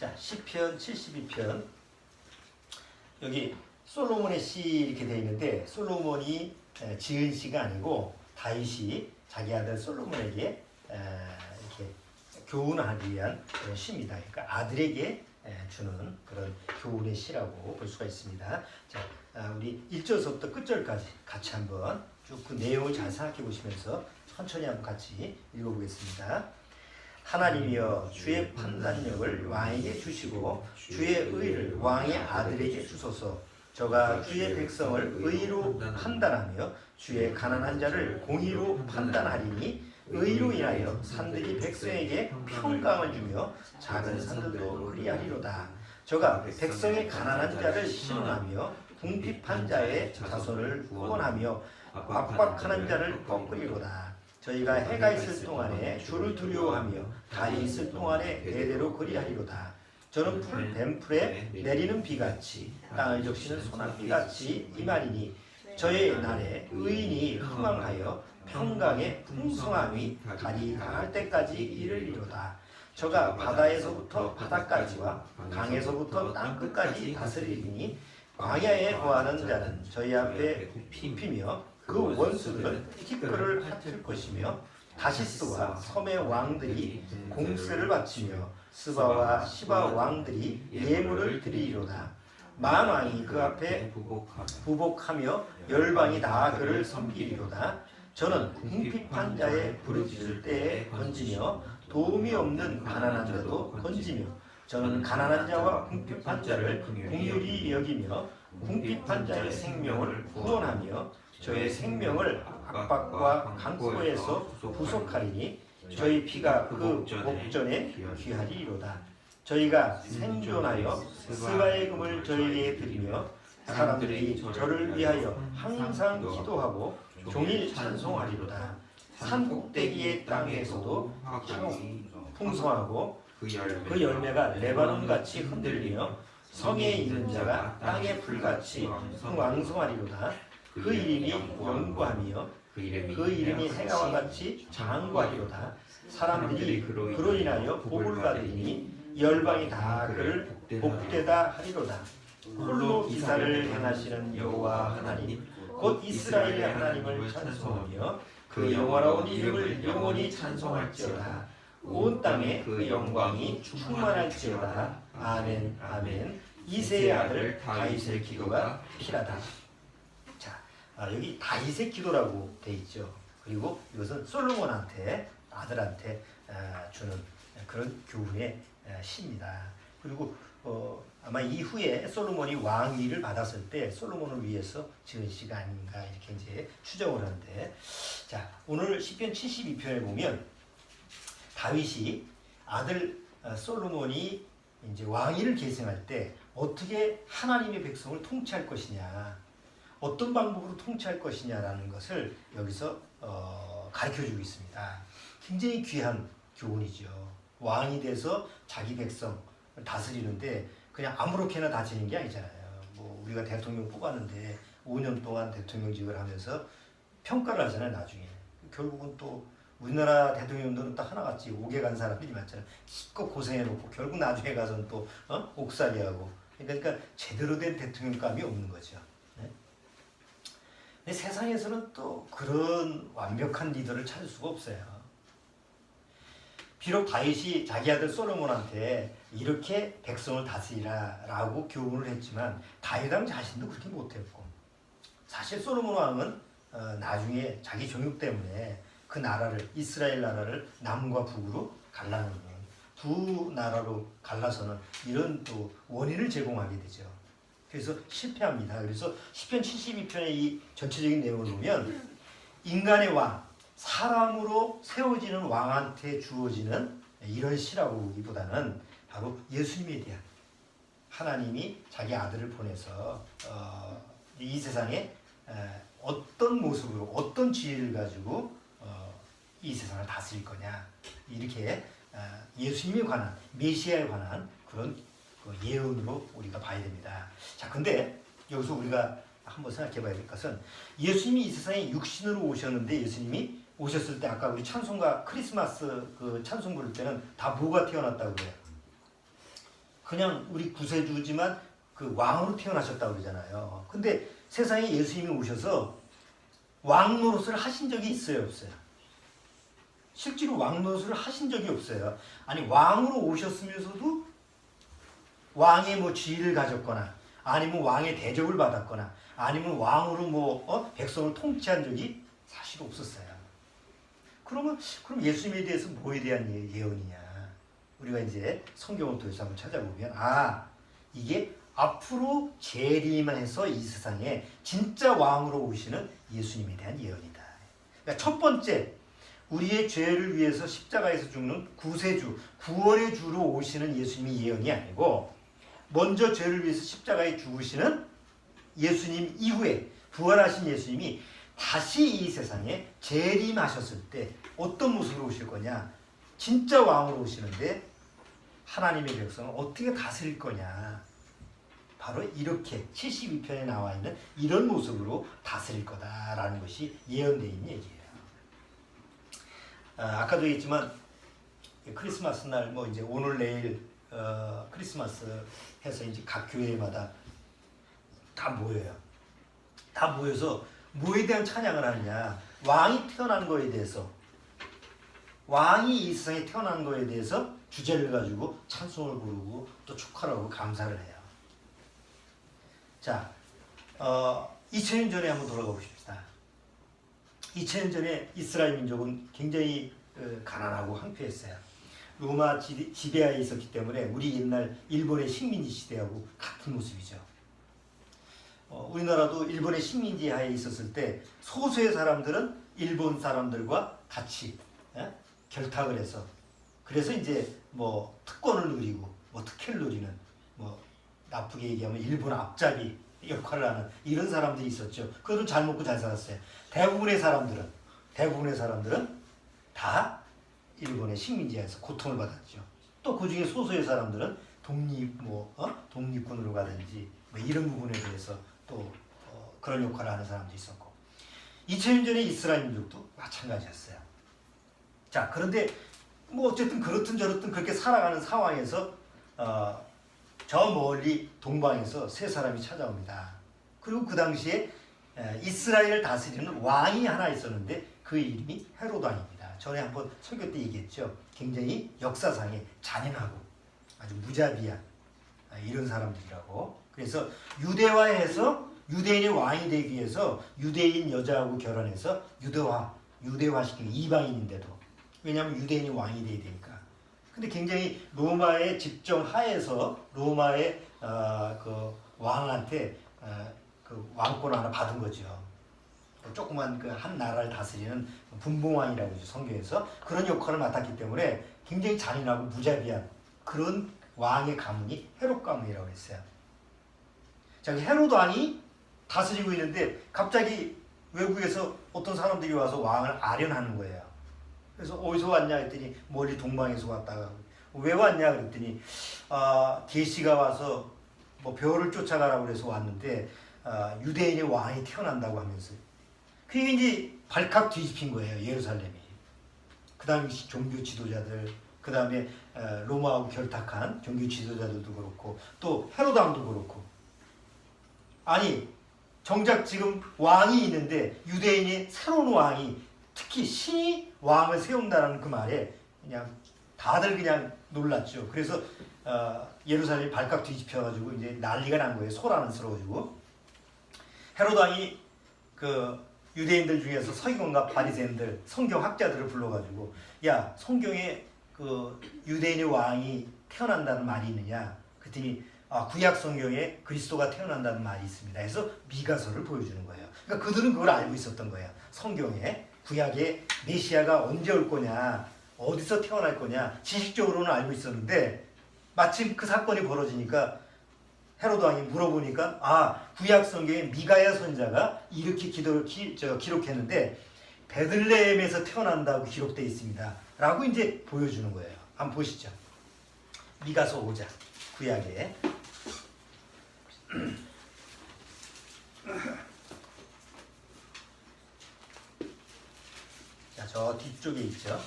자, 시편 72편. 여기 솔로몬의 시 이렇게 되어 있는데 솔로몬이 지은 시가 아니고 다윗이 자기 아들 솔로몬에게 이렇게 교훈하기 위한 그런 시입니다. 그러니까 아들에게 주는 그런 교훈의 시라고 볼 수가 있습니다. 자, 우리 1절서부터 끝절까지 같이 한번 쭉 그 내용을 잘 생각해 보시면서 천천히 한번 같이 읽어보겠습니다. 하나님이여 주의 판단력을 왕에게 주시고 주의 의를 왕의 아들에게 주소서. 저가 주의 백성을 의로 판단하며 주의 가난한 자를 공의로 판단하리니 의로 인하여 산들이 백성에게 평강을 주며 작은 산들도 그리하리로다. 저가 백성의 가난한 자를 신원하며 궁핍한 자의 자손을 구원하며 압박하는 자를 꺾으리로다. 저희가 해가 있을 동안에 주를 두려워하며 달이 있을 동안에 대대로 그리하리로다. 저는 뱀풀에 내리는 비같이 땅을 적시는 소낙비같이 임하리니 저의 날에 의인이 흥왕하여 평강의 풍성함이 달이 강할 때까지 이르리로다. 저가 바다에서부터 바다까지와 강에서부터 땅끝까지 다스리리니 광야에 거하는 자는 저희 앞에 굽히며 그 원수들은 티끌을 핥을 것이며 다시스와 섬의 왕들이 공세를 바치며 스바와 시바 왕들이 예물을 드리리로다. 만왕이 그 앞에 부복하며 열방이 다 그를 섬기리로다. 저는 궁핍한 자의 부르짖을 때에 건지며 도움이 없는 가난한 자도 건지며 저는 가난한 자와 궁핍한 자를 긍휼히 여기며 궁핍한 자의 생명을 구원하며 저의 생명을 압박과 강포에서 구속하리니 저희 피가 그 목전에 귀하리로다. 저희가 생존하여 스바의 금을 저에게 드리며 사람들이 저를 위하여 항상 기도하고 종일 찬송하리로다. 산 꼭대기의 땅에서도 풍성하고 그 열매가 레바논같이 흔들리며 성에 있는 자가 땅의 풀같이 왕성하리로다. 그 이름이 영구하며 그 이름이 해가와 같이 장구하리로다. 사람들이 그로 인하여 복을 받으리니 열방이 다 그를 복되다 하리로다. 홀로 기사를 행하시는 여호와 하나님 곧 이스라엘의 하나님을 찬송하며 그 영화로운 이름을 영원히 찬송할지어다. 온 땅에 그 영광이 충만할지어다. 아멘 아멘. 이새의 아들 다윗의 기도가 필하다. 여기 다윗의 기도라고 돼 있죠. 그리고 이것은 솔로몬한테 아들한테 주는 그런 교훈의 시입니다. 그리고 아마 이후에 솔로몬이 왕위를 받았을 때 솔로몬을 위해서 지은 시가 아닌가 이렇게 이제 추정을 하는데, 자 오늘 시편 72편에 보면 다윗이 아들 솔로몬이 이제 왕위를 계승할 때 어떻게 하나님의 백성을 통치할 것이냐, 어떤 방법으로 통치할 것이냐라는 것을 여기서 가르쳐주고 있습니다. 굉장히 귀한 교훈이죠. 왕이 돼서 자기 백성을 다스리는데 그냥 아무렇게나 다스리는 게 아니잖아요. 뭐 우리가 대통령 뽑았는데 5년 동안 대통령직을 하면서 평가를 하잖아요. 나중에 결국은 또 우리나라 대통령들은 딱 하나같이 옥에 간 사람들이 많잖아요. 기껏 고생해놓고 결국 나중에 가서는 또 옥살이하고, 그러니까 제대로 된 대통령감이 없는 거죠. 근데 세상에서는 또 그런 완벽한 리더를 찾을 수가 없어요. 비록 다윗이 자기 아들 솔로몬한테 이렇게 백성을 다스리라 라고 교훈을 했지만 다윗 왕 자신도 그렇게 못했고, 사실 솔로몬 왕은 나중에 자기 정욕 때문에 그 나라를, 이스라엘 나라를 남과 북으로 갈라놓는, 두 나라로 갈라서는 이런 또 원인을 제공하게 되죠. 그래서 실패합니다. 그래서 시편 72편의 이 전체적인 내용을 보면 인간의 왕, 사람으로 세워지는 왕한테 주어지는 이런 시라고 보기보다는 바로 예수님에 대한, 하나님이 자기 아들을 보내서 이 세상에 어떤 모습으로 어떤 지혜를 가지고 이 세상을 다스릴 거냐, 이렇게 예수님에 관한, 메시아에 관한 그런 예언으로 우리가 봐야 됩니다. 자, 근데 여기서 우리가 한번 생각해 봐야 될 것은, 예수님이 이 세상에 육신으로 오셨는데, 예수님이 오셨을 때 아까 우리 찬송가 크리스마스 그 찬송 부를 때는 다 뭐가 태어났다고 그래요? 그냥 우리 구세주지만 그 왕으로 태어나셨다고 그러잖아요. 근데 세상에 예수님이 오셔서 왕 노릇을 하신 적이 있어요, 없어요? 실제로 왕 노릇을 하신 적이 없어요. 아니, 왕으로 오셨으면서도 왕의 뭐 지위를 가졌거나 아니면 왕의 대접을 받았거나 아니면 왕으로 백성을 통치한 적이 사실 없었어요. 그럼 예수님에 대해서 뭐에 대한 예언이냐? 우리가 이제 성경을 통해서 한번 찾아보면 이게 앞으로 재림해서 이 세상에 진짜 왕으로 오시는 예수님에 대한 예언이다. 그러니까 첫 번째, 우리의 죄를 위해서 십자가에서 죽는 구세주, 구원의 주로 오시는 예수님이 예언이 아니고 먼저 죄를 위해서 십자가에 죽으시는 예수님 이후에 부활하신 예수님이 다시 이 세상에 재림하셨을 때 어떤 모습으로 오실 거냐? 진짜 왕으로 오시는데 하나님의 백성을 어떻게 다스릴 거냐? 바로 이렇게 72편에 나와 있는 이런 모습으로 다스릴 거다라는 것이 예언되어 있는 얘기예요. 아까도 얘기했지만 크리스마스 날 이제 오늘 내일 크리스마스 해서 이제 각 교회마다 다 모여요. 다 모여서 뭐에 대한 찬양을 하느냐? 왕이 태어난 거에 대해서, 왕이 이 세상에 태어난 거에 대해서 주제를 가지고 찬송을 부르고 또 축하를 하고 감사를 해요. 자, 2000년 전에 한번 돌아가 보십시다. 2000년 전에 이스라엘 민족은 굉장히 가난하고 황폐했어요. 로마 지배하에 있었기 때문에 우리 옛날 일본의 식민지 시대하고 같은 모습이죠. 우리나라도 일본의 식민지 하에 있었을 때 소수의 사람들은 일본 사람들과 같이 결탁을 해서 그래서 이제 특권을 누리고 특혜를 누리는 나쁘게 얘기하면 일본 앞잡이 역할을 하는 이런 사람들이 있었죠. 그들은 잘 먹고 잘 살았어요. 대부분의 사람들은 다 일본의 식민지에서 고통을 받았죠. 또 그 중에 소수의 사람들은 독립군으로 가든지 이런 부분에 대해서 또 그런 역할을 하는 사람도 있었고 2000년 전에 이스라엘 민족도 마찬가지였어요. 자, 그런데 어쨌든 그렇든 저렇든 그렇게 살아가는 상황에서 저 멀리 동방에서 세 사람이 찾아옵니다. 그리고 그 당시에 이스라엘을 다스리는 왕이 하나 있었는데 그 이름이 헤롯 왕입니다. 전에 한번 설교 때 얘기했죠. 굉장히 역사상에 잔인하고 아주 무자비한 이런 사람들이라고. 그래서 유대화해서 유대인의 왕이 되기 위해서 유대인 여자하고 결혼해서 유대화시킨 이방인인데도 왜냐하면 유대인이 왕이 돼야 되니까. 근데 굉장히 로마의 집정 하에서 로마의 그 왕한테 그 왕권을 하나 받은 거죠. 조그만 그 한 나라를 다스리는 분봉왕이라고 하죠. 성경에서 그런 역할을 맡았기 때문에 굉장히 잔인하고 무자비한 그런 왕의 가문이 헤롯 가문이라고 했어요. 자, 헤롯 왕이 다스리고 있는데 갑자기 외국에서 어떤 사람들이 와서 왕을 아련하는 거예요. 그래서 어디서 왔냐 했더니 멀리 동방에서 왔다가 왜 왔냐 그랬더니 계시가 와서 별을 쫓아가라고 그래서 왔는데 유대인의 왕이 태어난다고 하면서 그게 이제 발칵 뒤집힌 거예요. 예루살렘이. 그 다음에 종교 지도자들, 그 다음에 로마하고 결탁한 종교 지도자들도 그렇고 또 헤롯 왕도 그렇고 아니 정작 지금 왕이 있는데 유대인의 새로운 왕이 특히 신이 왕을 세운다는 그 말에 그냥 다들 그냥 놀랐죠. 그래서 예루살렘이 발칵 뒤집혀가지고 이제 난리가 난 거예요. 소란스러워지고 헤롯 왕이 그 유대인들 중에서 서기관과 바리새인들 성경학자들을 불러가지고 야 성경에 그 유대인의 왕이 태어난다는 말이 있느냐 그랬더니 구약 성경에 그리스도가 태어난다는 말이 있습니다. 해서 미가서를 보여주는 거예요. 그러니까 그들은 그걸 알고 있었던 거예요. 성경에 구약에 메시아가 언제 올 거냐 어디서 태어날 거냐 지식적으로는 알고 있었는데 마침 그 사건이 벌어지니까 헤롯 왕이 물어보니까 구약 성경에 미가야 선자가 이렇게 기록했는데 베들레헴에서 태어난다고 기록되어 있습니다. 라고 이제 보여주는 거예요. 한번 보시죠. 미가서 5장 구약에 자, 저 뒤쪽에 있죠.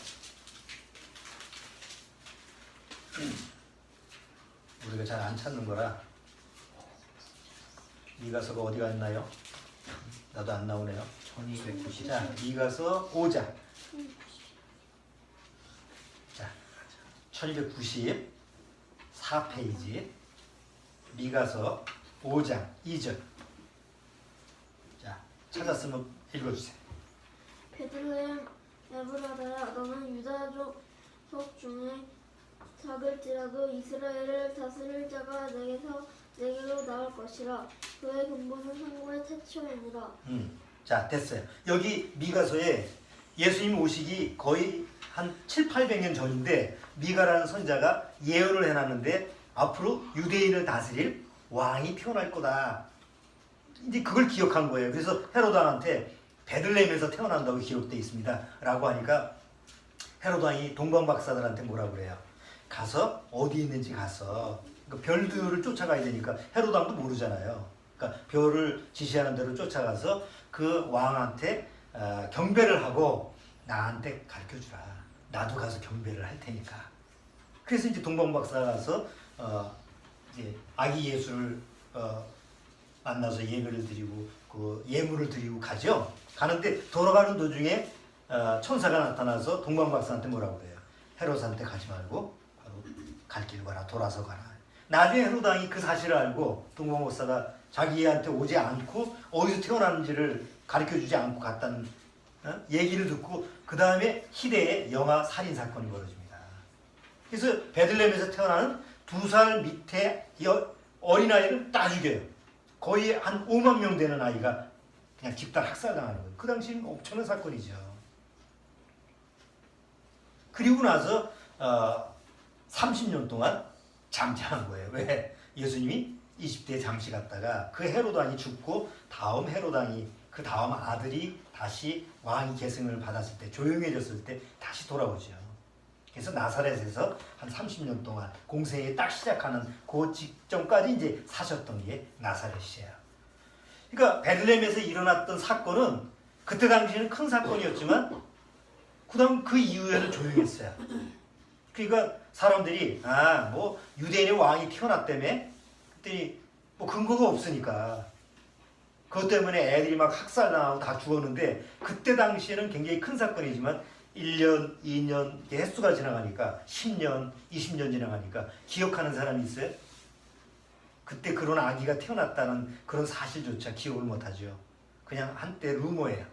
우리가 잘 안 찾는 거라. 미가서가 어디 갔나요? 나도 안 나오네요. 1290. 자, 미가서 5장. 자, 1294페이지. 미가서 5장 2절. 자, 찾았으면 읽어주세요. 베들레헴 에브라다야, 너는 유다족 속 중에 작을지라도 이스라엘을 다스릴 자가 내게로 나올 것이라. 그의 근본은 성공의 태초이니라. 자, 됐어요. 여기 미가서에 예수님 오시기 거의 한 700~800년 전인데 미가라는 선자가 예언을 해놨는데 앞으로 유대인을 다스릴 왕이 태어날 거다. 이제 그걸 기억한 거예요. 그래서 헤로드 왕한테 베들레헴에서 태어난다고 기록되어 있습니다. 라고 하니까 헤로드 왕이 동방 박사들한테 뭐라고 그래요? 가서 어디 있는지 가서 그러니까 별들을 쫓아가야 되니까 헤로드 왕도 모르잖아요. 그러니까 별을 지시하는 대로 쫓아가서 그 왕한테 경배를 하고 나한테 가르쳐주라. 나도 가서 경배를 할 테니까. 그래서 이제 동방 박사가 가서 이제 아기 예수를 만나서 예배를 드리고 그 예물을 드리고 가죠. 가는데 돌아가는 도중에 천사가 나타나서 동방 박사한테 뭐라고 그래요? 헤롯한테 가지 말고 바로 갈 길 가라. 돌아서 가라. 나중에 헤롯 왕이 그 사실을 알고 동방 박사가 자기한테 오지 않고 어디서 태어났는지를 가르쳐주지 않고 갔다는 얘기를 듣고 그 다음에 희대의 영아 살인 사건이 벌어집니다. 그래서 베들레헴에서 태어나는 2살 밑에 어린아이를 다 죽여요. 거의 한 5만 명 되는 아이가 그냥 집단 학살당하는 거예요. 그 당시는 엄청난 사건이죠. 그리고 나서 30년 동안 잠잠한 거예요. 왜? 예수님이 20대에 잠시 갔다가 그 헤로드 왕이 죽고 다음 헤로드 왕이 그 다음 아들이 다시 왕위 계승을 받았을 때 조용해졌을 때 다시 돌아오죠. 그래서 나사렛에서 한 30년 동안 공생이 딱 시작하는 그 직전까지 이제 사셨던 게 나사렛이에요. 그러니까 베들레헴에서 일어났던 사건은 그때 당시에는 큰 사건이었지만 그다음 그 이후에는 조용했어요. 그러니까 사람들이 뭐 유대인의 왕이 태어났다며 그랬더니 뭐 근거가 없으니까 그것 때문에 애들이 막 학살당하고 다 죽었는데 그때 당시에는 굉장히 큰 사건이지만 1년, 2년 횟수가 지나가니까 10년, 20년 지나가니까 기억하는 사람이 있어요? 그때 그런 아기가 태어났다는 그런 사실조차 기억을 못하죠. 그냥 한때 루머예요.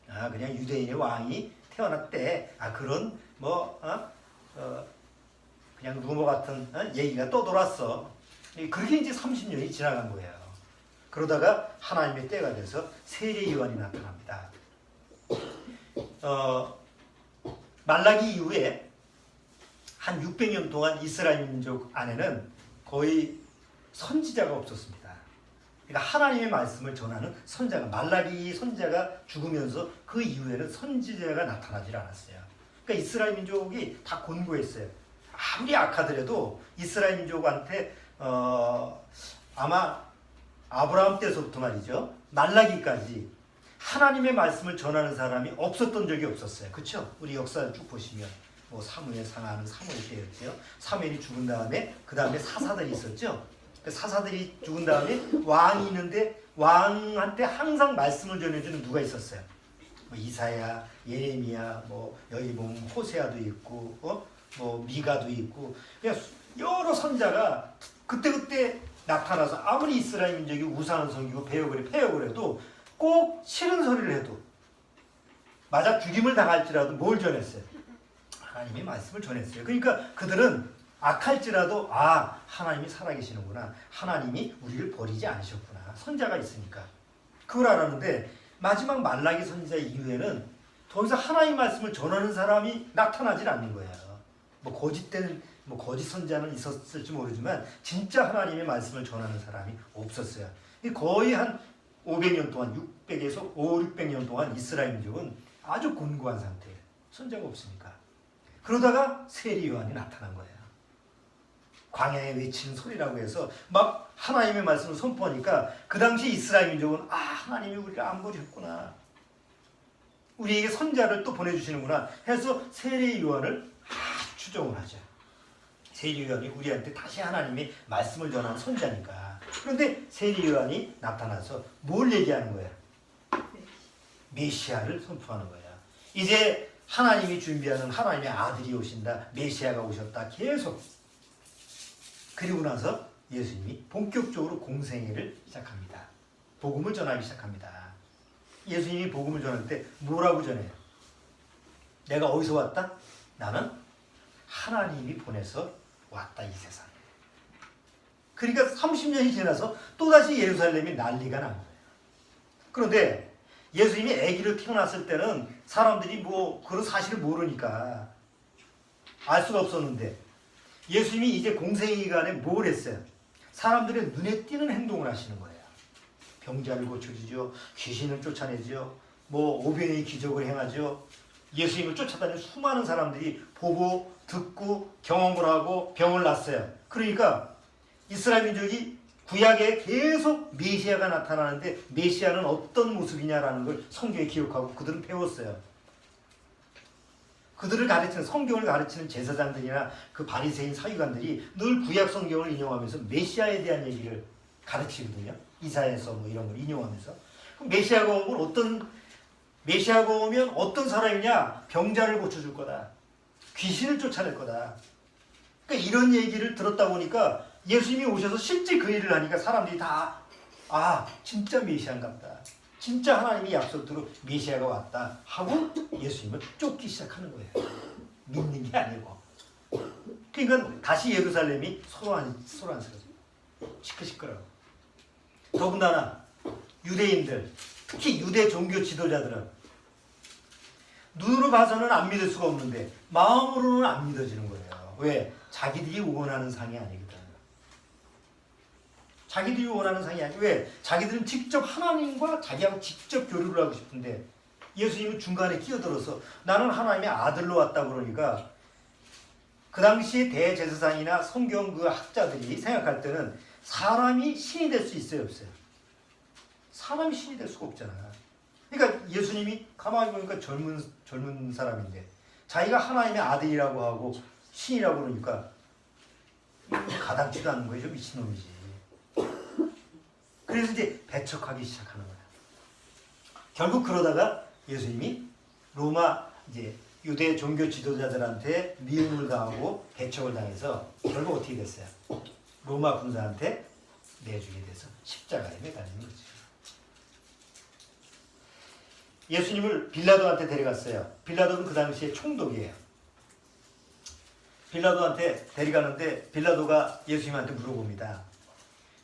그냥 유대인의 왕이 태어났대. 그런 그냥 루머 같은 얘기가 떠돌았어. 그렇게 이제 30년이 지나간 거예요. 그러다가 하나님의 때가 돼서 세례 요한이 나타납니다. 말라기 이후에 한 600년 동안 이스라엘 민족 안에는 거의 선지자가 없었습니다. 그러니까 하나님의 말씀을 전하는 선자가 말라기 선자가 죽으면서 그 이후에는 선지자가 나타나질 않았어요. 그러니까 이스라엘 민족이 다 곤고했어요. 아무리 악하더라도 이스라엘 민족한테 아마 아브라함 때서부터 말이죠. 말라기까지 하나님의 말씀을 전하는 사람이 없었던 적이 없었어요. 그렇죠? 우리 역사를 쭉 보시면 뭐 사무엘 상하는 사무엘 때였죠. 사무엘이 죽은 다음에 그 다음에 사사들이 있었죠. 그 사사들이 죽은 다음에 왕이 있는데 왕한테 항상 말씀을 전해주는 누가 있었어요. 뭐 이사야, 예레미야, 뭐 여기 보면 호세아도 있고, 뭐 미가도 있고, 그냥 여러 선자가 그때 나타나서 아무리 이스라엘 민족이 우상을 섬기고 폐역을 해도 꼭 싫은 소리를 해도 맞아 죽임을 당할지라도 뭘 전했어요? 하나님의 말씀을 전했어요. 그러니까 그들은 악할지라도 하나님이 살아계시는구나. 하나님이 우리를 버리지 않으셨구나. 선자가 있으니까. 그걸 알았는데 마지막 말라기 선지자 이후에는 더 이상 하나님의 말씀을 전하는 사람이 나타나질 않는 거예요. 거짓 선자는 있었을지 모르지만 진짜 하나님의 말씀을 전하는 사람이 없었어요. 거의 한 500년 동안 600에서 600년 동안 이스라엘 민족은 아주 곤고한 상태예요. 선자가 없으니까. 그러다가 세례 요한이 나타난 거예요. 광야에 외치는 소리라고 해서 막 하나님의 말씀을 선포하니까 그 당시 이스라엘 민족은 하나님이 우리를 안 버렸구나. 우리에게 선자를 또 보내주시는구나 해서 세례 요한을 아주 추종을 하죠. 세리 요한이 우리한테 다시 하나님의 말씀을 전하는 선자니까. 그런데 세리 요한이 나타나서 뭘 얘기하는 거야? 메시아를 선포하는 거야. 이제 하나님이 준비하는 하나님의 아들이 오신다. 메시아가 오셨다. 계속. 그리고 나서 예수님이 본격적으로 공생애를 시작합니다. 복음을 전하기 시작합니다. 예수님이 복음을 전할 때 뭐라고 전해요? 내가 어디서 왔다? 나는 하나님이 보내서 왔다 이 세상에. 그러니까 30년이 지나서 또다시 예루살렘이 난리가 난 거예요. 그런데 예수님이 아기로 태어났을 때는 사람들이 뭐 그런 사실을 모르니까 알 수가 없었는데 예수님이 이제 공생의 기간에 뭘 했어요? 사람들의 눈에 띄는 행동을 하시는 거예요. 병자를 고쳐주죠. 귀신을 쫓아내죠. 뭐 오병이의 기적을 행하죠. 예수님을 쫓아다니는 수많은 사람들이 보고 듣고 경험을 하고 병을 낫어요. 그러니까 이스라엘 민족이 구약에 계속 메시아가 나타나는데 메시아는 어떤 모습이냐라는 걸 성경에 기록하고 그들은 배웠어요. 그들을 가르치는 성경을 가르치는 제사장들이나 그 바리새인 사유관들이 늘 구약 성경을 인용하면서 메시아에 대한 얘기를 가르치거든요. 이사야서 뭐 이런 걸 인용하면서. 그럼 메시아가 오면 어떤 사람이냐? 병자를 고쳐줄 거다. 귀신을 쫓아낼 거다. 그러니까 이런 얘기를 들었다 보니까 예수님이 오셔서 실제 그 일을 하니까 사람들이 다 진짜 메시아인갑다. 진짜 하나님이 약속대로 메시아가 왔다 하고 예수님을 쫓기 시작하는 거예요. 믿는 게 아니고. 그러니까 다시 예루살렘이 소란스러워져. 시끌시끌하고. 더군다나 유대인들, 특히 유대 종교 지도자들은 눈으로 봐서는 안 믿을 수가 없는데 마음으로는 안 믿어지는 거예요. 왜? 자기들이 원하는 상이 아니거든. 자기들이 원하는 상이 아니고 왜? 자기들은 직접 하나님과 자기하고 직접 교류를 하고 싶은데 예수님은 중간에 끼어들어서 나는 하나님의 아들로 왔다 그러니까 그 당시에 대제사장이나 성경 그 학자들이 생각할 때는 사람이 신이 될 수 있어요, 없어요? 사람이 신이 될 수가 없잖아. 그러니까 예수님이 가만히 보니까 젊은 사람인데 자기가 하나님의 아들이라고 하고 신이라고 그러니까 가당치도 않는 거예요. 저 미친놈이지. 그래서 이제 배척하기 시작하는 거야. 결국 그러다가 예수님이 로마 이제 유대 종교 지도자들한테 미움을 당하고 배척을 당해서 결국 어떻게 됐어요? 로마 군사한테 내주게 돼서 십자가에 매달리는 거지. 예수님을 빌라도한테 데려갔어요. 빌라도는 그 당시에 총독이에요. 빌라도한테 데려가는데 빌라도가 예수님한테 물어봅니다.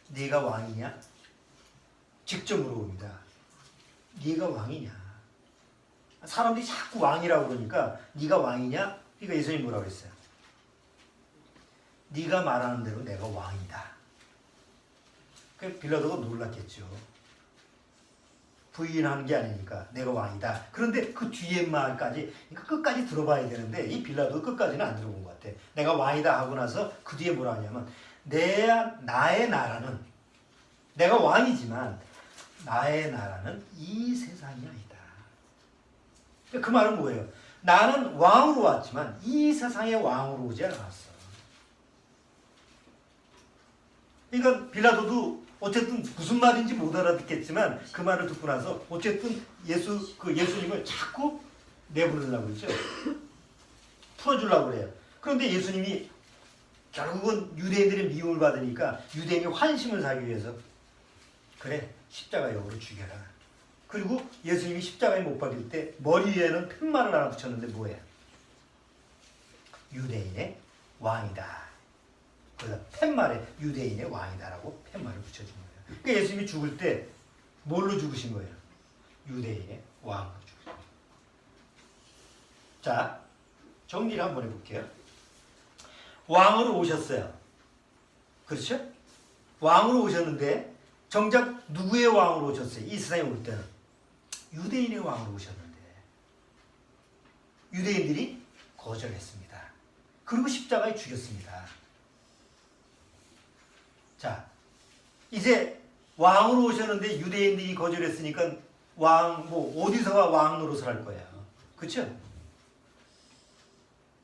네가 왕이냐? 직접 물어봅니다. 네가 왕이냐? 사람들이 자꾸 왕이라고 그러니까 네가 왕이냐? 그러니까 예수님이 뭐라고 했어요? 네가 말하는 대로 내가 왕이다. 그 빌라도가 놀랐겠죠. 부인하는 게 아니니까 내가 왕이다. 그런데 그 뒤에 말까지 그러니까 끝까지 들어봐야 되는데 이 빌라도 끝까지는 안 들어본 것 같아. 내가 왕이다 하고 나서 그 뒤에 뭐라 하냐면 나의 나라는 내가 왕이지만 나의 나라는 이 세상이 아니다. 그 말은 뭐예요? 나는 왕으로 왔지만 이 세상의 왕으로 오지 않았어. 그러니까 빌라도도 어쨌든 무슨 말인지 못 알아듣겠지만 그 말을 듣고 나서 어쨌든 예수님을 자꾸 내보내려고 그러죠. 풀어주려고 그래요. 그런데 예수님이 결국은 유대인들의 미움을 받으니까 유대인이 환심을 사기 위해서 그래 십자가역으로 죽여라. 그리고 예수님이 십자가에 못 박일 때 머리 위에는 팻말을 하나 붙였는데 뭐예요? 유대인의 왕이다. 그래서 팻말에 유대인의 왕이다라고 팻말을 붙여준 거예요. 그러니까 예수님이 죽을 때 뭘로 죽으신 거예요? 유대인의 왕으로 죽으신 거예요. 자, 정리를 한번 해볼게요. 왕으로 오셨어요. 그렇죠? 왕으로 오셨는데 정작 누구의 왕으로 오셨어요? 이 세상에 올 때는 유대인의 왕으로 오셨는데 유대인들이 거절했습니다. 그리고 십자가에 죽였습니다. 자, 이제 왕으로 오셨는데 유대인들이 거절했으니까 어디서가 왕 노릇을 할 거예요. 그렇죠?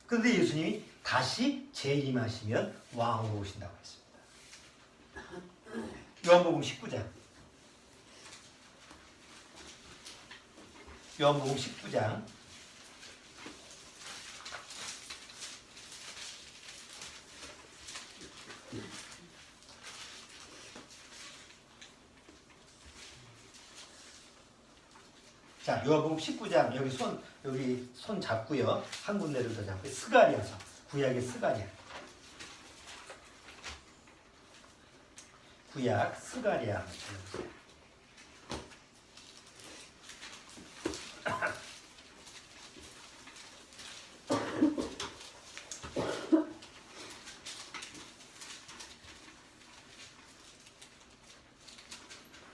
그런데 예수님이 다시 재림하시면 왕으로 오신다고 했습니다. 요한복음 19장. 요한복음 19장. 자, 요한복음 19장 여기 손 잡고요. 한 군데를 더 잡고요. 스가랴서. 구약의 스가랴. 구약 스가랴.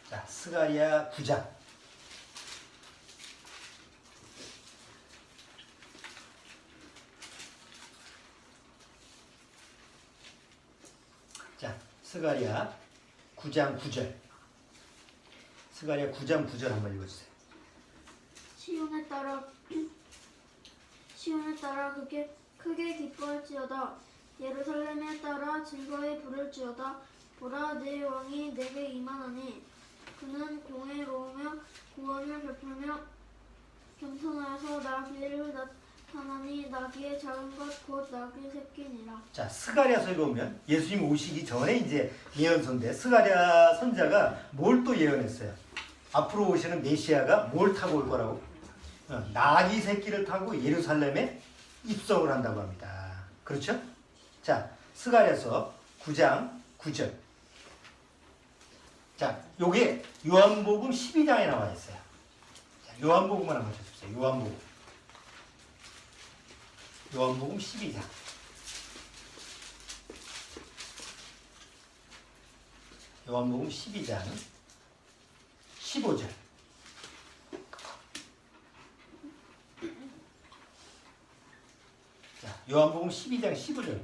자, 스가랴 9장. 자, 스가랴 9장 9절. 스가랴 9장 9절 한번 읽어주세요. 시온에 따라 크게 기뻐할지어다. 예루살렘에 따라 즐거이 부를지어다. 보라, 내 왕이 내게 임하나니 그는 공의로우며 구원을 베풀며 겸손하여서 나귀를 나타나니 나귀의 작은 것 곧 나귀 새끼니라. 자, 스가랴서에 보면 예수님 오시기 전에 이제 예언서인데 스가랴 선자가 뭘 또 예언했어요? 앞으로 오시는 메시아가 뭘 타고 올 거라고? 나귀 새끼를 타고 예루살렘에 입성을 한다고 합니다. 그렇죠? 자, 스가랴서 9장 9절. 자, 요게 요한복음 12장에 나와 있어요. 자, 요한복음을 한번 찾으세요. 요한복음 12장. 요한복음 12장 15절. 자, 요한복음 12장 15절.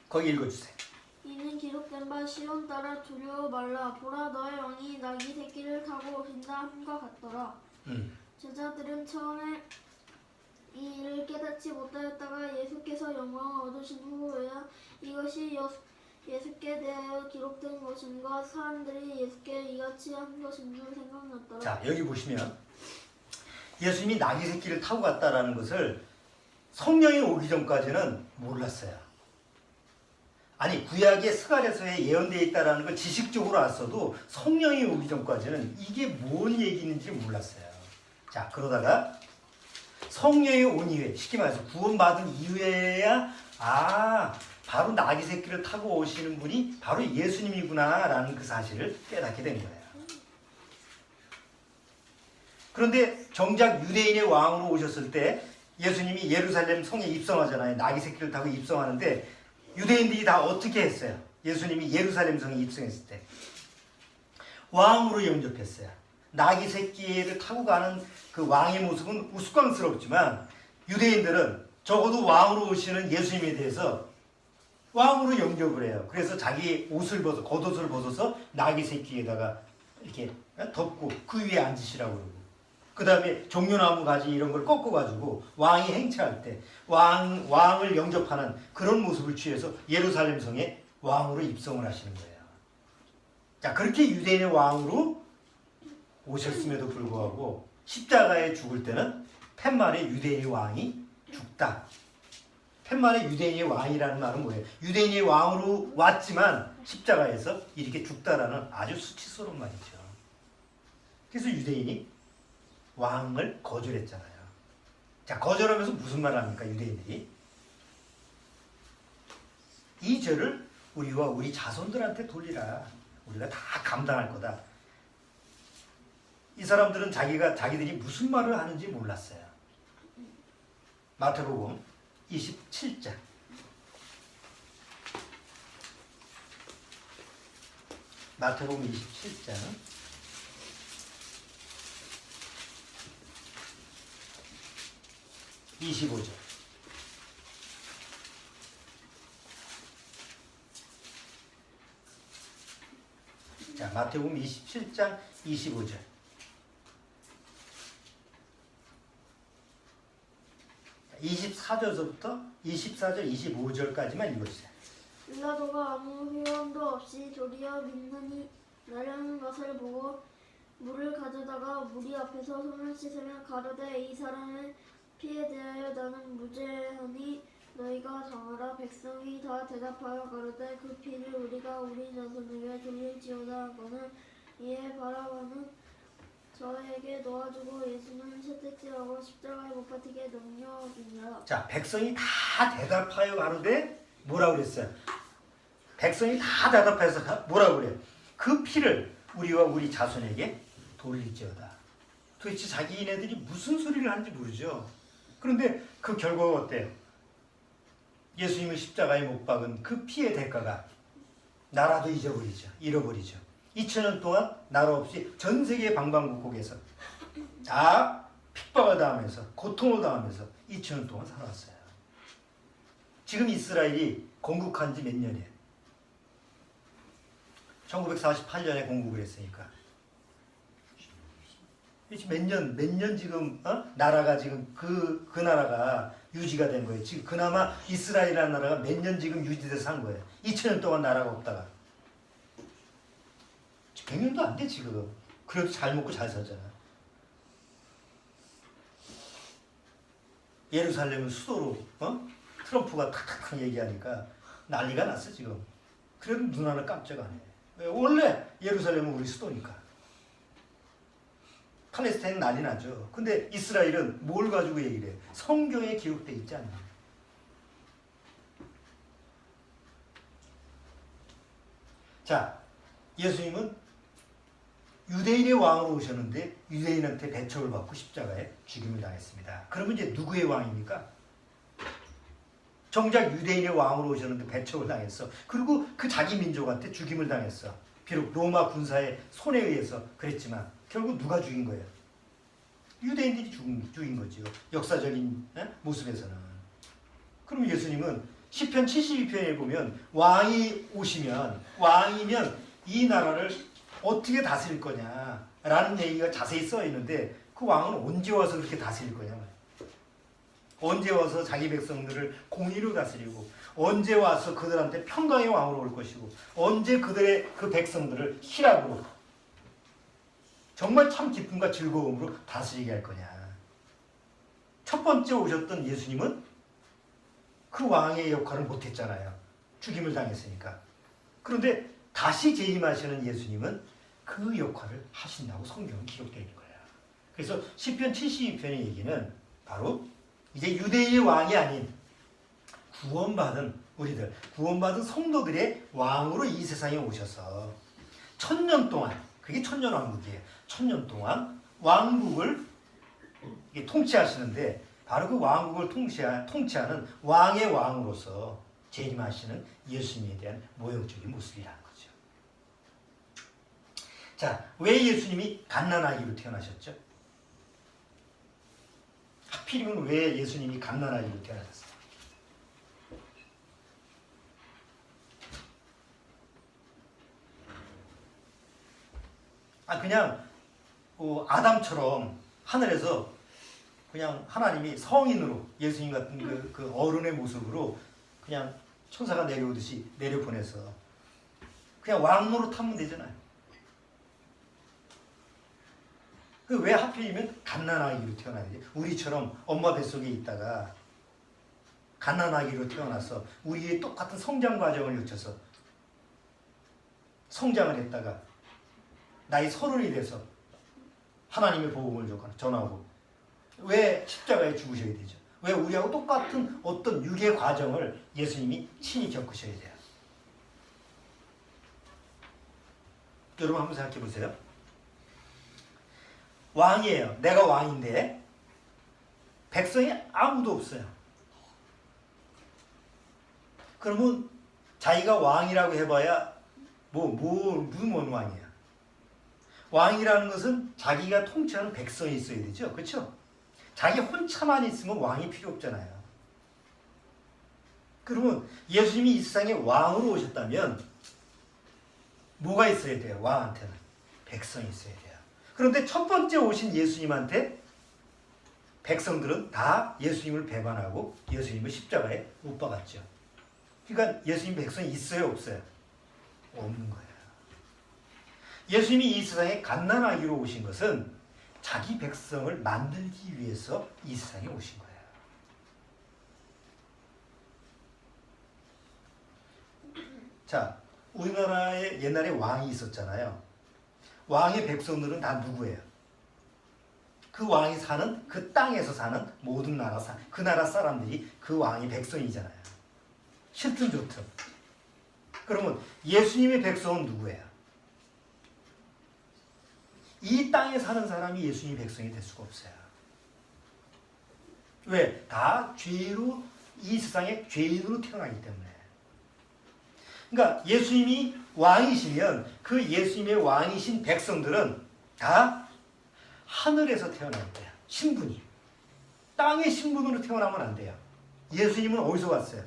거기 읽어주세요. 이는 기록된 바 시온 따라 두려워 말라. 보라, 너의 왕이 나귀 새끼를 타고 오신다 함과 같더라. 제자들은 처음에 이 일을 깨닫지 못하였다가 예수께서 영광을 얻으신 후에야 이것이 예수께 대하여 기록된 것인가 사람들이 예수께 이같이 한 것인 줄 생각났더라. 자, 여기 보시면 예수님이 나귀 새끼를 타고 갔다라는 것을 성령이 오기 전까지는 몰랐어요. 아니, 구약의 스가랴서에 예언되어 있다라는 걸 지식적으로 알았어도 성령이 오기 전까지는 이게 뭔 얘기인지 몰랐어요. 자, 그러다가 성령이 온 이후에, 쉽게 말해서 구원받은 이후에야 바로 나귀 새끼를 타고 오시는 분이 바로 예수님이구나라는 그 사실을 깨닫게 된 거예요. 그런데 정작 유대인의 왕으로 오셨을 때 예수님이 예루살렘 성에 입성하잖아요. 나귀 새끼를 타고 입성하는데 유대인들이 다 어떻게 했어요? 예수님이 예루살렘 성에 입성했을 때 왕으로 영접했어요. 나귀 새끼를 타고 가는 그 왕의 모습은 우스꽝스럽지만 유대인들은 적어도 왕으로 오시는 예수님에 대해서 왕으로 영접을 해요. 그래서 자기 겉옷을 벗어서 나귀 새끼에다가 이렇게 덮고 그 위에 앉으시라고 그러고, 그 다음에 종려나무 가지 이런 걸 꺾어가지고 왕이 행차할 때 왕을 영접하는 그런 모습을 취해서 예루살렘 성에 왕으로 입성을 하시는 거예요. 자, 그렇게 유대인의 왕으로 오셨음에도 불구하고 십자가에 죽을 때는 팻말에 유대인의 왕이 죽다. 팻말에 유대인의 왕이라는 말은 뭐예요? 유대인의 왕으로 왔지만 십자가에서 이렇게 죽다라는 아주 수치스러운 말이죠. 그래서 유대인이 왕을 거절했잖아요. 자, 거절하면서 무슨 말을 합니까? 유대인들이 이 죄를 우리와 우리 자손들한테 돌리라. 우리가 다 감당할 거다. 이 사람들은 자기들이 무슨 말을 하는지 몰랐어요. 마태복음 27장. 마태복음 27장 25절. 자, 마태복음 27장 25절. 24절서부터 24절, 25절까지만 읽어주세요. 빌라도가 아무 회원도 없이 도리어 믿느니 나라는 것을 보고 물을 가져다가 무리 앞에서 손을 씻으며 가로되 이 사람의 피에 대하여 나는 무죄하니 너희가 정하라. 백성이 다 대답하여 가로되 그 피를 우리가 우리 자손에게 돌릴지어다 하거늘 이에 바라바는 저에게 놓아주고 예수는 채찍질하고 십자가에 못 박히게 넘겨주니라. 자, 백성이 다 대답하여 가로되 뭐라고 그랬어요? 백성이 다 대답해서 뭐라고 그래요? 그 피를 우리와 우리 자손에게 돌릴지어다. 도대체 자기네들이 무슨 소리를 하는지 모르죠. 그런데 그 결과가 어때요? 예수님을 십자가에 못 박은 그 피의 대가가 나라도 잃어버리죠. 2000년 동안 나라 없이 전 세계 방방곡곡에서 다 핍박을 당하면서 고통을 당하면서 2000년 동안 살아왔어요. 지금 이스라엘이 건국한 지 몇 년이에요? 1948년에 건국을 했으니까 몇 년 지금 나라가 지금 그 나라가 유지가 된 거예요. 지금 그나마 이스라엘이라는 나라가 몇 년 지금 유지돼서 산 거예요. 2000년 동안 나라가 없다가 100년도 안 돼 지금. 그래도 잘 먹고 잘 살잖아. 예루살렘을 수도로 트럼프가 탁탁탁 얘기하니까 난리가 났어 지금. 그래도 눈 하나 깜짝 안 해. 원래 예루살렘은 우리 수도니까. 팔레스타인은 난리 나죠. 근데 이스라엘은 뭘 가지고 얘기를 해? 성경에 기록되어 있지 않나. 자, 예수님은 유대인의 왕으로 오셨는데 유대인한테 배척을 받고 십자가에 죽임을 당했습니다. 그러면 이제 누구의 왕입니까? 정작 유대인의 왕으로 오셨는데 배척을 당했어. 그리고 그 자기 민족한테 죽임을 당했어. 비록 로마 군사의 손에 의해서 그랬지만 결국 누가 죽인 거예요? 유대인들이 죽인 거죠. 역사적인 모습에서는. 그럼 예수님은 시편 72편에 보면 왕이면 이 나라를 어떻게 다스릴 거냐라는 얘기가 자세히 써 있는데 그 왕은 언제 와서 그렇게 다스릴 거냐 말이에요. 언제 와서 자기 백성들을 공의로 다스리고 언제 와서 그들한테 평강의 왕으로 올 것이고 언제 그들의 그 백성들을 희락으로 정말 참 기쁨과 즐거움으로 다스리게 할 거냐. 첫 번째 오셨던 예수님은 그 왕의 역할을 못했잖아요. 죽임을 당했으니까. 그런데 다시 재림하시는 예수님은 그 역할을 하신다고 성경은 기록되어 있는 거예요. 그래서 시편 72편의 얘기는 바로 이제 유대인의 왕이 아닌 구원받은 우리들, 구원받은 성도들의 왕으로 이 세상에 오셔서 1000년 동안, 그게 천년왕국이에요. 1000년 동안 왕국을 통치하시는데 바로 그 왕국을 통치하는 왕의 왕으로서 재림하시는 예수님에 대한 모형적인 모습이라는 거죠. 자, 왜 예수님이 갓난아기로 태어나셨죠? 하필이면 왜 예수님이 갓난아기로 태어나셨어요? 그냥 아담처럼 하늘에서 그냥 하나님이 성인으로 예수님 같은 그 어른의 모습으로 그냥 천사가 내려오듯이 내려보내서 그냥 왕으로 타면 되잖아요. 왜 하필이면 갓난아기로 태어나야 돼? 우리처럼 엄마 뱃속에 있다가 갓난아기로 태어나서 우리의 똑같은 성장 과정을 거쳐서 성장을 했다가 나이 30이 돼서 하나님의 복음을 전하고 왜 십자가에 죽으셔야 되죠? 왜 우리하고 똑같은 어떤 육의 과정을 예수님이 친히 겪으셔야 돼요? 여러분 한번 생각해 보세요. 왕이에요. 내가 왕인데 백성이 아무도 없어요. 그러면 자기가 왕이라고 해봐야 무슨 왕이야? 왕이라는 것은 자기가 통치하는 백성이 있어야 되죠. 그렇죠? 자기 혼자만 있으면 왕이 필요 없잖아요. 그러면 예수님이 이 세상에 왕으로 오셨다면 뭐가 있어야 돼요? 왕한테는 백성이 있어야 돼요. 그런데 첫 번째 오신 예수님한테 백성들은 다 예수님을 배반하고 예수님을 십자가에 못 박았죠. 그러니까 예수님 백성이 있어요, 없어요? 없는 거예요. 예수님이 이 세상에 갓난아기로 오신 것은 자기 백성을 만들기 위해서 이 세상에 오신 거예요. 자, 우리나라에 옛날에 왕이 있었잖아요. 왕의 백성들은 다 누구예요? 그 왕이 사는 그 땅에서 사는 모든 그 나라 사람들이 그 왕의 백성이잖아요. 싫든 좋든. 그러면 예수님의 백성은 누구예요? 이 땅에 사는 사람이 예수님의 백성이 될 수가 없어요. 왜? 다 죄로, 이 세상에 죄인으로 태어나기 때문에. 그러니까 예수님이 왕이시면 그 예수님의 왕이신 백성들은 다 하늘에서 태어나야 돼요. 신분이. 땅의 신분으로 태어나면 안 돼요. 예수님은 어디서 왔어요?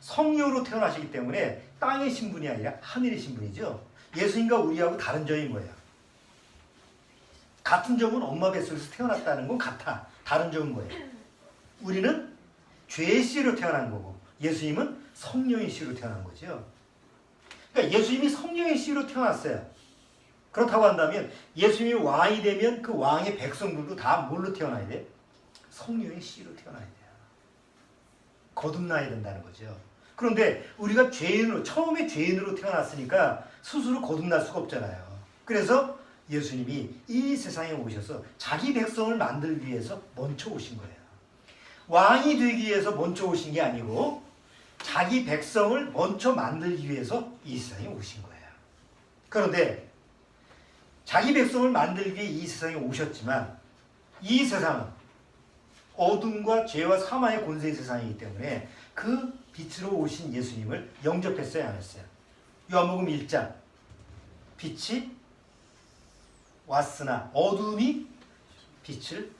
성령으로 태어나시기 때문에 땅의 신분이 아니라 하늘의 신분이죠. 예수님과 우리하고 다른 점이 뭐예요? 같은 점은 엄마 뱃속에서 태어났다는 건 같아. 다른 점은 뭐예요? 우리는 죄의 씨로 태어난 거고 예수님은 성령의 씨로 태어난 거죠. 그러니까 예수님이 성령의 씨로 태어났어요. 그렇다고 한다면 예수님이 왕이 되면 그 왕의 백성들도 다 뭘로 태어나야 돼? 성령의 씨로 태어나야 돼요. 거듭나야 된다는 거죠. 그런데 우리가 처음에 죄인으로 태어났으니까 스스로 거듭날 수가 없잖아요. 그래서 예수님이 이 세상에 오셔서 자기 백성을 만들기 위해서 먼저 오신 거예요. 왕이 되기 위해서 먼저 오신 게 아니고 자기 백성을 먼저 만들기 위해서 이 세상에 오신 거예요. 그런데 자기 백성을 만들기 위해 이 세상에 오셨지만 이 세상은 어둠과 죄와 사망의 권세의 세상이기 때문에 그 빛으로 오신 예수님을 영접했어요, 안 했어요? 요한복음 1장 빛이 왔으나 어둠이 빛을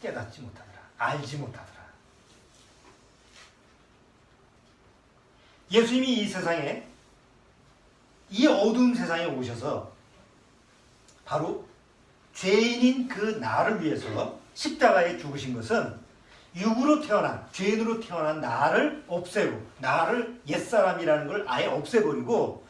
깨닫지 못하더라. 알지 못하더라. 예수님이 이 세상에 이 어두운 세상에 오셔서 바로 죄인인 그 나를 위해서 십자가에 죽으신 것은 육으로 태어난 죄인으로 태어난 나를 없애고 나를 옛사람이라는 걸 아예 없애버리고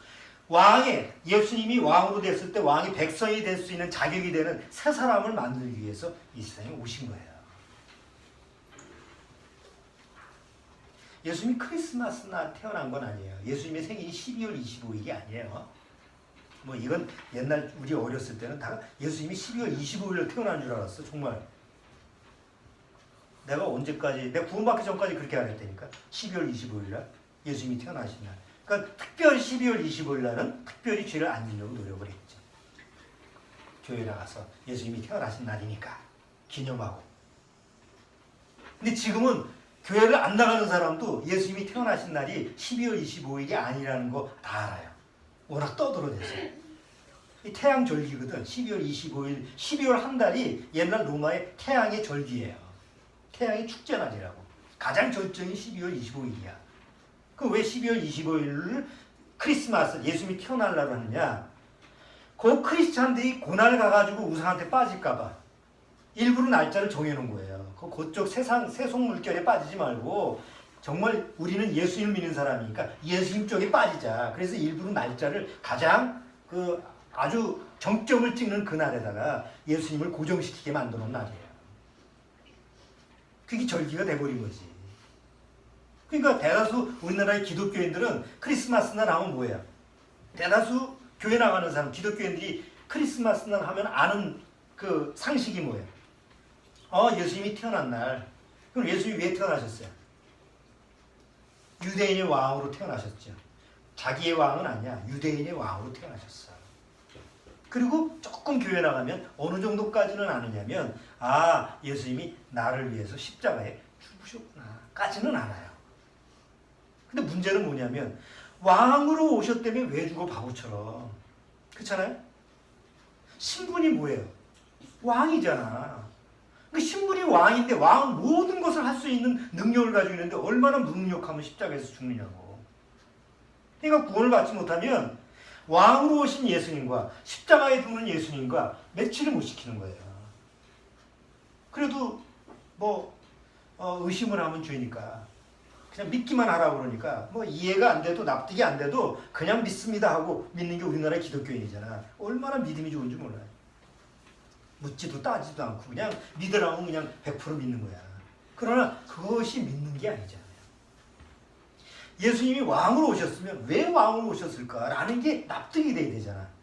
예수님이 왕으로 됐을 때 왕의 백성이 될 수 있는 자격이 되는 새 사람을 만들기 위해서 이 세상에 오신 거예요. 예수님이 크리스마스 날 태어난 건 아니에요. 예수님의 생일이 12월 25일이 아니에요. 뭐 이건 옛날 우리 어렸을 때는 다 예수님이 12월 25일에 태어난 줄 알았어. 정말. 내가 구원받기 전까지 그렇게 안 했다니까. 12월 25일 날 예수님이 태어나신 날. 그러니까 특별히 12월 25일 날은 특별히 죄를 안 지려고 노력을 했죠. 교회 나가서 예수님이 태어나신 날이니까 기념하고. 근데 지금은 교회를 안 나가는 사람도 예수님이 태어나신 날이 12월 25일이 아니라는 거 다 알아요. 워낙 떠들어대서. 이 태양 절기거든. 12월 25일, 12월 한 달이 옛날 로마의 태양의 절기예요. 태양의 축제날이라고. 가장 절정이 12월 25일이야. 그럼 왜 12월 25일을 크리스마스, 예수님이 태어나려고 하느냐? 그 크리스찬들이 고날 가가지고 우상한테 빠질까봐 일부러 날짜를 정해놓은 거예요. 그쪽 세속 물결에 빠지지 말고 정말 우리는 예수님을 믿는 사람이니까 예수님 쪽에 빠지자. 그래서 일부러 날짜를 가장 아주 정점을 찍는 그날에다가 예수님을 고정시키게 만들어놓은 날이에요. 그게 절기가 돼버린 거지. 그러니까 대다수 우리나라의 기독교인들은 크리스마스 날 하면 뭐예요? 대다수 교회 나가는 사람, 기독교인들이 크리스마스 날 하면 아는 그 상식이 뭐예요? 예수님이 태어난 날. 그럼 예수님이 왜 태어나셨어요? 유대인의 왕으로 태어나셨죠. 자기의 왕은 아니야. 유대인의 왕으로 태어나셨어. 그리고 조금 교회 나가면 어느 정도까지는 아느냐면 예수님이 나를 위해서 십자가에 죽으셨구나 까지는 알아요. 근데 문제는 뭐냐면 왕으로 오셨다며 왜 죽어 바보처럼. 그렇잖아요? 신분이 뭐예요? 왕이잖아. 그 신분이 왕인데 왕은 모든 것을 할 수 있는 능력을 가지고 있는데 얼마나 무능력하면 십자가에서 죽느냐고. 그러니까 구원을 받지 못하면 왕으로 오신 예수님과 십자가에 죽는 예수님과 매치를 못 시키는 거예요. 그래도 뭐 의심을 하면 죄니까 그냥 믿기만 하라고 그러니까 뭐 이해가 안 돼도 납득이 안 돼도 그냥 믿습니다 하고 믿는 게 우리나라의 기독교인이잖아. 얼마나 믿음이 좋은지 몰라요. 묻지도 따지도 않고 그냥 믿으라고 그냥 100% 믿는 거야. 그러나 그것이 믿는 게 아니잖아요. 예수님이 왕으로 오셨으면 왜 왕으로 오셨을까라는 게 납득이 돼야 되잖아.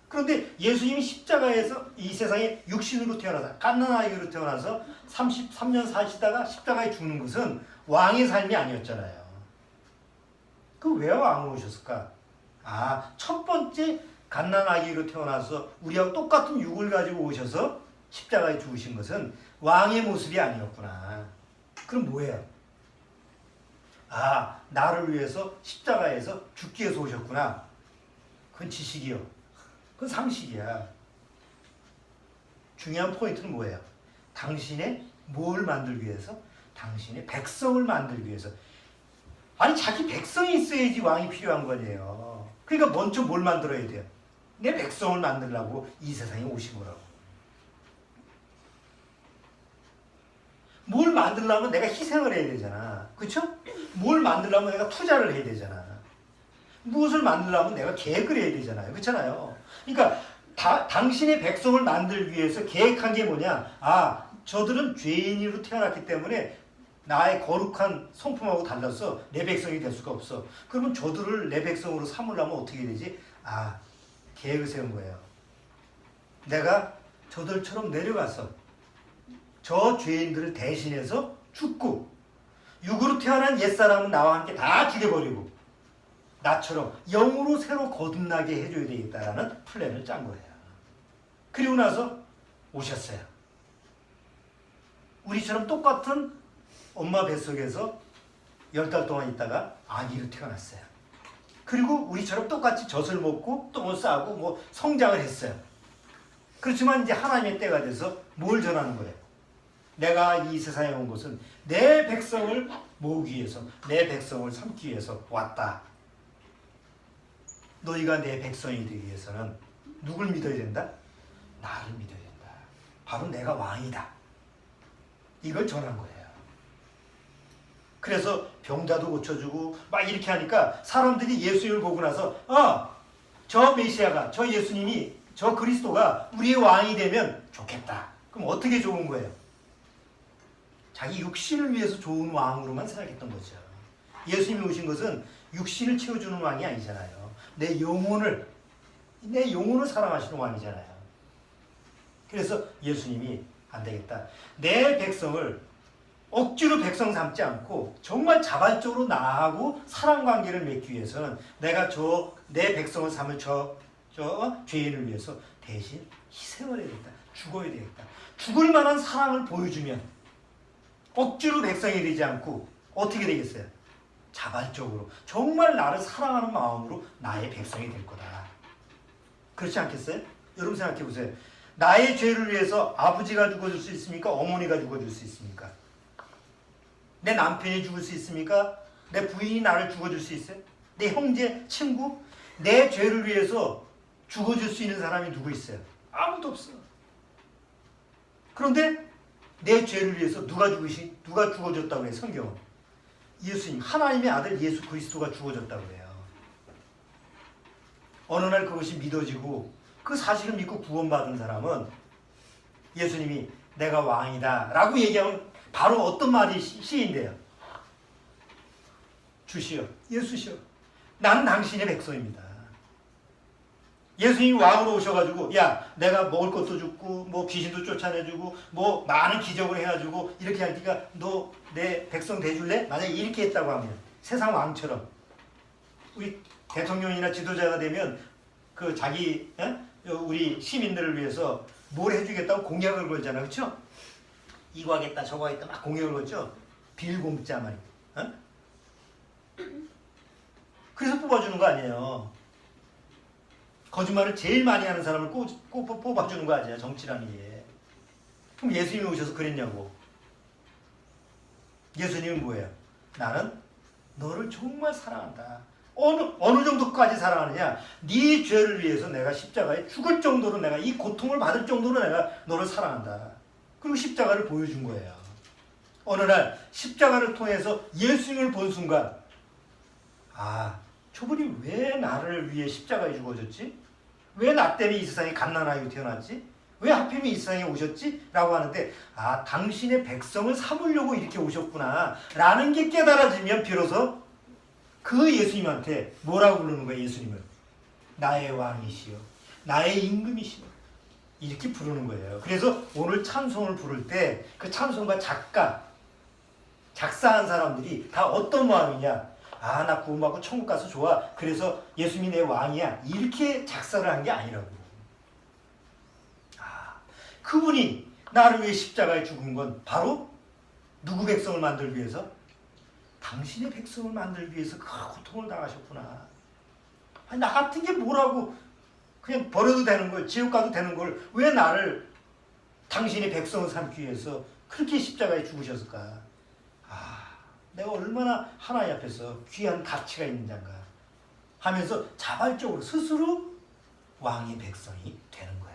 그런데 예수님이 십자가에서 이 세상에 육신으로 태어나서 갓난아기로 태어나서 33년 사시다가 십자가에 죽는 것은 왕의 삶이 아니었잖아요. 그 왜 왕으로 오셨을까? 첫 번째 갓난아기로 태어나서 우리하고 똑같은 육을 가지고 오셔서 십자가에 죽으신 것은 왕의 모습이 아니었구나. 그럼 뭐예요? 나를 위해서 십자가에서 죽기 위해서 오셨구나. 그건 지식이요. 그건 상식이야. 중요한 포인트는 뭐예요? 당신의 뭘 만들기 위해서? 당신의 백성을 만들기 위해서. 아니 자기 백성이 있어야지 왕이 필요한 거예요. 그러니까 먼저 뭘 만들어야 돼요? 내 백성을 만들려고 이 세상에 오신 거라고. 뭘 만들려면 내가 희생을 해야 되잖아. 그렇죠? 뭘 만들려면 내가 투자를 해야 되잖아. 무엇을 만들려면 내가 계획을 해야 되잖아요. 그렇잖아요. 그러니까 당신의 백성을 만들기 위해서 계획한 게 뭐냐? 저들은 죄인으로 태어났기 때문에 나의 거룩한 성품하고 달라서 내 백성이 될 수가 없어. 그러면 저들을 내 백성으로 삼으려면 어떻게 되지? 계획을 세운 거예요. 내가 저들처럼 내려가서 저 죄인들을 대신해서 죽고 육으로 태어난 옛사람은 나와 함께 다 죽여버리고 나처럼 영으로 새로 거듭나게 해줘야 되겠다라는 플랜을 짠 거예요. 그리고 나서 오셨어요. 우리처럼 똑같은 엄마 뱃속에서 10달 동안 있다가 아기로 태어났어요. 그리고 우리처럼 똑같이 젖을 먹고 똥을 싸고 뭐 성장을 했어요. 그렇지만 이제 하나님의 때가 돼서 뭘 전하는 거예요? 내가 이 세상에 온 것은 내 백성을 모으기 위해서, 내 백성을 삼기 위해서 왔다. 너희가 내 백성이 되기 위해서는 누굴 믿어야 된다? 나를 믿어야 된다. 바로 내가 왕이다. 이걸 전한 거예요. 그래서 병자도 고쳐주고 막 이렇게 하니까 사람들이 예수님을 보고 나서 저 메시아가, 저 예수님이, 저 그리스도가 우리의 왕이 되면 좋겠다. 그럼 어떻게 좋은 거예요? 자기 육신을 위해서 좋은 왕으로만 생각했던 거죠. 예수님이 오신 것은 육신을 채워주는 왕이 아니잖아요. 내 영혼을 사랑하시는 왕이잖아요. 그래서 예수님이 안 되겠다. 내 백성을 억지로 백성 삼지 않고 정말 자발적으로 나하고 사랑관계를 맺기 위해서는 내가 내 백성을 삼을 저 죄인을 위해서 대신 희생을 해야겠다. 죽어야 되겠다. 죽을 만한 사랑을 보여주면 억지로 백성이 되지 않고 어떻게 되겠어요? 자발적으로 정말 나를 사랑하는 마음으로 나의 백성이 될 거다. 그렇지 않겠어요? 여러분 생각해 보세요. 나의 죄를 위해서 아버지가 죽어줄 수 있습니까? 어머니가 죽어줄 수 있습니까? 내 남편이 죽을 수 있습니까? 내 부인이 나를 죽어줄 수 있어요? 내 형제, 친구? 내 죄를 위해서 죽어줄 수 있는 사람이 누구 있어요? 아무도 없어. 그런데 내 죄를 위해서 누가 죽어줬다고 해요? 성경은 예수님, 하나님의 아들 예수 그리스도가 죽어줬다고 해요. 어느 날 그것이 믿어지고 그 사실을 믿고 구원받은 사람은 예수님이 내가 왕이다 라고 얘기하면 바로 어떤 말이 시인돼요? 주시오, 예수시오, 나는 당신의 백성입니다. 예수님이 왕으로 오셔가지고 내가 먹을 것도 주고 뭐 귀신도 쫓아내주고 뭐 많은 기적을 해가지고 이렇게 하니까 너 내 백성 돼줄래? 만약에 이렇게 했다고 하면 세상 왕처럼 우리 대통령이나 지도자가 되면 그 자기 우리 시민들을 위해서 뭘 해주겠다고 공약을 걸잖아. 그렇죠? 이거 하겠다 저거 하겠다 막 공약을 걸죠. 빌공짜 말이야. 그래서 뽑아주는 거 아니에요. 거짓말을 제일 많이 하는 사람을 뽑아주는 거 아니야, 정치라는 게. 그럼 예수님이 오셔서 그랬냐고. 예수님은 뭐예요? 나는 너를 정말 사랑한다. 어느 정도까지 사랑하느냐? 네 죄를 위해서 내가 십자가에 죽을 정도로 내가 이 고통을 받을 정도로 내가 너를 사랑한다. 그리고 십자가를 보여준 거예요. 어느 날 십자가를 통해서 예수님을 본 순간 아, 저분이 왜 나를 위해 십자가에 죽어졌지? 왜 나 때문에 이 세상에 갓난아이로 태어났지? 왜 하필이면 이 세상에 오셨지? 라고 하는데 아, 당신의 백성을 삼으려고 이렇게 오셨구나 라는 게 깨달아지면 비로소 그 예수님한테 뭐라고 부르는 거예요? 예수님을 나의 왕이시여 나의 임금이시여 이렇게 부르는 거예요. 그래서 오늘 찬송을 부를 때 그 찬송가 작사한 사람들이 다 어떤 마음이냐? 아, 나 구원받고 천국 가서 좋아. 그래서 예수님이 내 왕이야. 이렇게 작사를 한 게 아니라고. 아, 그분이 나를 위해 십자가에 죽은 건 바로 누구 백성을 만들기 위해서? 당신의 백성을 만들기 위해서 그 고통을 당하셨구나. 아니, 나 같은 게 뭐라고 그냥 버려도 되는 걸, 지옥 가도 되는 걸 왜 나를 당신의 백성을 삼기 위해서 그렇게 십자가에 죽으셨을까? 아, 내가 얼마나 하나님 앞에서 귀한 가치가 있는 자인가 하면서 자발적으로 스스로 왕의 백성이 되는 거야.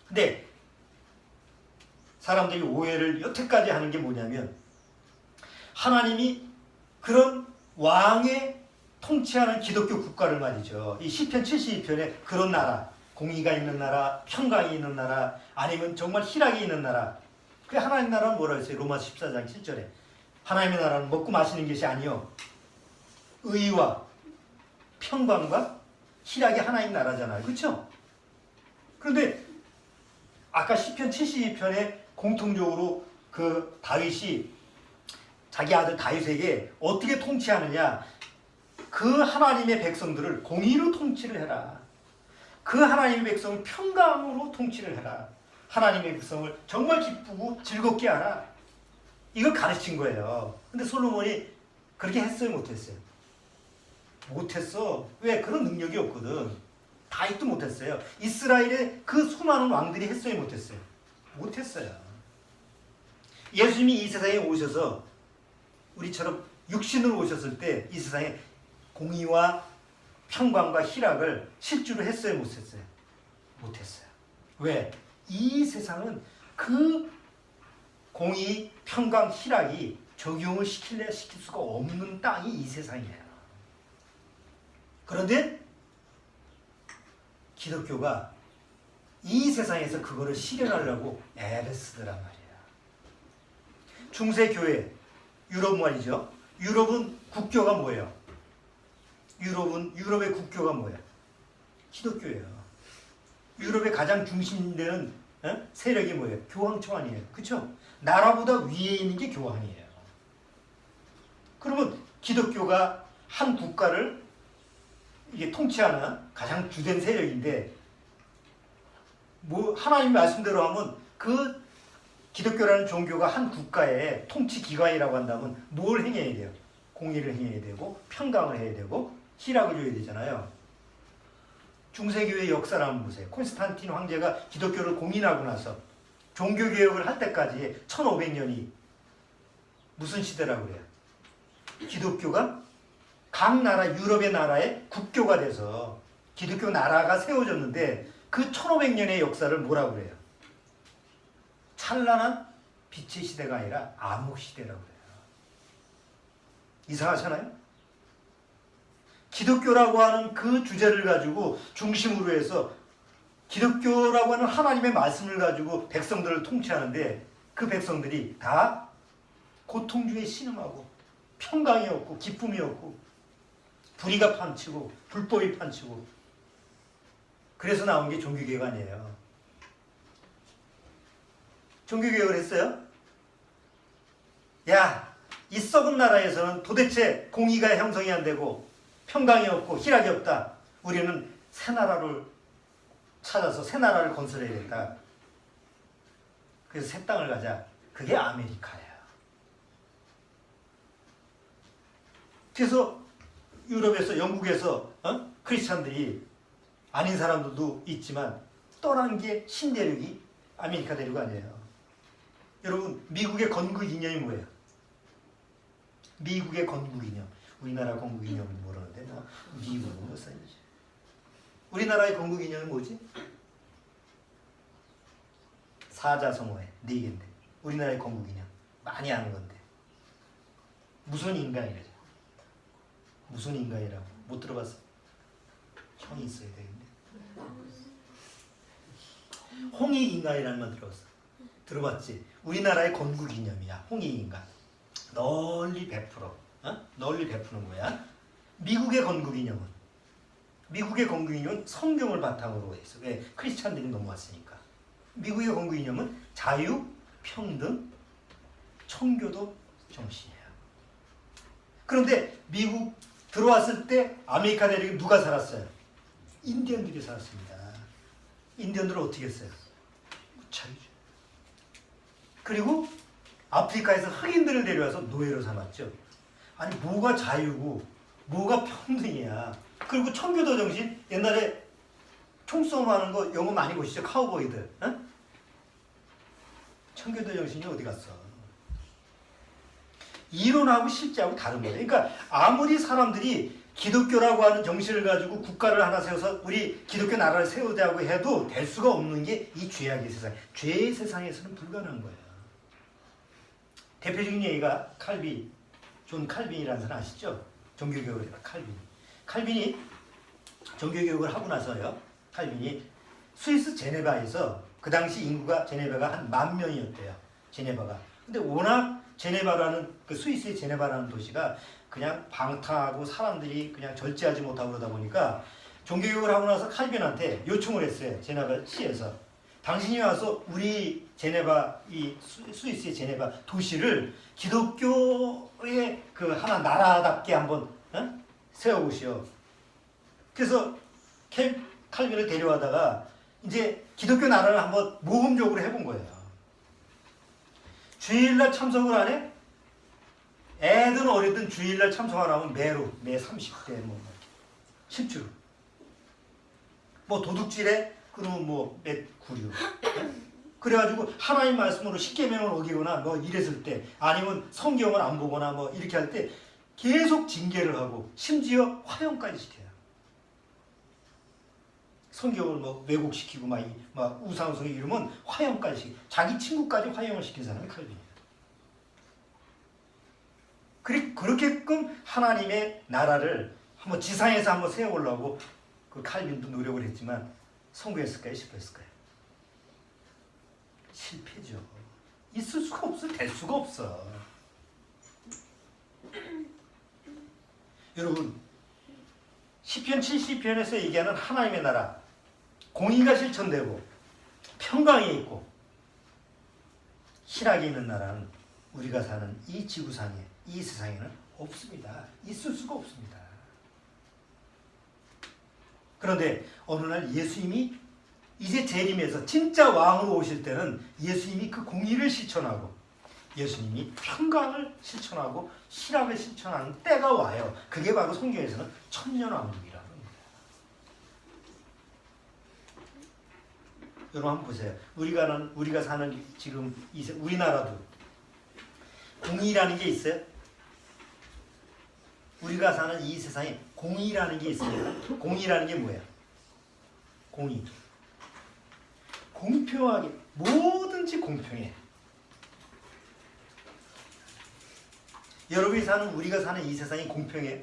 근데 사람들이 오해를 여태까지 하는 게 뭐냐면 하나님이 그런 왕의 통치하는 기독교 국가를 말이죠. 이 시편 72편에 그런 나라, 공의가 있는 나라, 평강이 있는 나라, 아니면 정말 희락이 있는 나라. 그 하나님 나라는 뭐라 했어요? 로마서 14장 7절에 하나님의 나라는 먹고 마시는 것이 아니요 의와 평강과 희락이 하나님 나라잖아요. 그렇죠? 그런데 아까 시편 72편에 공통적으로 그 다윗이 자기 아들 다윗에게 어떻게 통치하느냐, 그 하나님의 백성들을 공의로 통치를 해라. 그 하나님의 백성을 평강으로 통치를 해라. 하나님의 백성을 정말 기쁘고 즐겁게 하라. 이걸 가르친 거예요. 근데 솔로몬이 그렇게 했어요? 못했어요? 못했어. 왜? 그런 능력이 없거든. 다윗도 못했어요. 이스라엘의 그 수많은 왕들이 했어요? 못했어요? 못했어요. 예수님이 이 세상에 오셔서 우리처럼 육신으로 오셨을 때 이 세상에 공의와 평강과 희락을 실제로 했어요? 못했어요? 못했어요. 왜? 이 세상은 그 공의, 평강, 희락이 적용을 시킬 수가 없는 땅이 이 세상이에요. 그런데 기독교가 이 세상에서 그거를 실현하려고 애를 쓰더란 말이에요. 중세교회, 유럽 말이죠. 유럽은 국교가 뭐예요? 유럽의 국교가 뭐예요? 기독교예요. 유럽의 가장 중심되는 세력이 뭐예요? 교황청환이에요. 그렇죠? 나라보다 위에 있는 게 교황이에요. 그러면 기독교가 한 국가를 이게 통치하는 가장 주된 세력인데, 뭐 하나님 말씀대로 하면 그 기독교라는 종교가 한 국가의 통치 기관이라고 한다면 뭘 행해야 돼요? 공의를 행해야 되고 평강을 해야 되고 희락을 줘야 되잖아요. 중세교회의 역사를 한번 보세요. 콘스탄틴 황제가 기독교를 공인하고 나서 종교개혁을 할 때까지 1500년이 무슨 시대라고 그래요? 기독교가 각 나라, 유럽의 나라의 국교가 돼서 기독교 나라가 세워졌는데 그 1500년의 역사를 뭐라고 그래요? 찬란한 빛의 시대가 아니라 암흑 시대라고 그래요. 이상하잖아요? 기독교라고 하는 그 주제를 가지고 중심으로 해서 기독교라고 하는 하나님의 말씀을 가지고 백성들을 통치하는데 그 백성들이 다 고통 중에 신음하고 평강이 없고 기쁨이 없고 불의가 판치고 불법이 판치고, 그래서 나온 게 종교개혁 아니에요. 종교개혁을 했어요? 야, 이 썩은 나라에서는 도대체 공의가 형성이 안 되고 평강이 없고 희락이 없다. 우리는 새 나라를 찾아서 새 나라를 건설해야겠다. 그래서 새 땅을 가자. 그게 아메리카예요. 그래서 유럽에서, 영국에서 크리스찬들이 아닌 사람들도 있지만 떠난 게 신대륙이 아메리카 대륙 아니에요. 여러분, 미국의 건국이념이 뭐예요? 미국의 건국이념. 우리나라 건국이념은 모르는데 뭐 미국은 뭐 사이지. 우리나라의 건국이념이 뭐지? 사자성어에 4개인데 우리나라의 건국이냐 많이 아는 건데 무슨 인간이래죠. 무슨 인간이라고 못 들어봤어? 형이 있어야 되겠네. 홍익인간이라는 말 들어봤어? 들어봤지? 우리나라의 건국이념이야. 홍익인간. 널리 베풀어. 널리 베푸는 거야. 미국의 건국이념은 성경을 바탕으로 했어. 왜? 크리스찬들이 넘어왔으니까. 미국의 건국이념은 자유, 평등, 청교도 정신이에요. 그런데 미국 들어왔을 때 아메리카 대륙에 누가 살았어요? 인디언들이 살았습니다. 인디언들은 어떻게 했어요? 자유죠. 그리고 아프리카에서 흑인들을 데려와서 노예로 삼았죠. 아니 뭐가 자유고 뭐가 평등이야. 그리고 청교도 정신 옛날에 총싸움하는 거 영화 많이 보시죠. 카우보이들. 청교도 정신이 어디 갔어? 이론하고 실제하고 다른 거예요. 그러니까 아무리 사람들이 기독교라고 하는 정신을 가지고 국가를 하나 세워서 우리 기독교 나라를 세우자고 해도 될 수가 없는 게 이 죄악의 세상. 죄의 세상에서는 불가능한 거예요. 대표적인 예가 존 칼빈이라는 사람 아시죠? 종교개혁을 칼빈이 종교개혁을 하고 나서요. 칼빈이 스위스 제네바에서 그 당시 인구가 제네바가 한 10,000명이었대요. 제네바가. 근데 워낙 제네바라는 그 스위스의 제네바라는 도시가 그냥 방탕하고 사람들이 그냥 절제하지 못하고 그러다 보니까 종교개혁을 하고 나서 칼빈한테 요청을 했어요. 제네바 시에서. 당신이 와서 우리 제네바, 이 스위스의 제네바 도시를 기독교의 그 하나 나라답게 한번 세워보시오. 그래서 칼빈을 데려와다가 이제 기독교 나라를 한번 모범적으로 해본 거예요. 주일날 참석을 안 해? 애든 어리든 주일날 참석 안 하면 매 30대 실주로. 도둑질해? 그러면 몇 구류. 그래가지고 하나님 말씀으로 십계명을 어기거나 이랬을 때 아니면 성경을 안 보거나 이렇게 할 때 계속 징계를 하고 심지어 화형까지 시켜요. 성경을 왜곡시키고 우상숭에 이러면 화형까지 시키고 자기 친구까지 화형을 시킨 사람이 칼빈이에요. 그렇게끔 하나님의 나라를 한번 지상에서 한번 세워보려고 그 칼빈도 노력을 했지만 성공했을까요? 실패했을까요? 실패죠. 있을 수가 없어. 될 수가 없어. 여러분 시편 70편에서 얘기하는 하나님의 나라 공의가 실천되고 평강이 있고 희락이 있는 나라는 우리가 사는 이 지구상에 이 세상에는 없습니다. 있을 수가 없습니다. 그런데 어느 날 예수님이 이제 재림해서 진짜 왕으로 오실 때는 예수님이 그 공의를 실천하고 예수님이 평강을 실천하고 희락을 실천하는 때가 와요. 그게 바로 성경에서는 천년왕국이라는 겁니다. 여러분 한번 보세요. 우리가 사는 지금 우리나라도 공의라는 게 있어요? 우리가 사는 이 세상에 공의라는 게 있어요. 공의라는 게 뭐야? 공의. 공평하게 뭐든지 공평해. 우리가 사는 이 세상이 공평해요?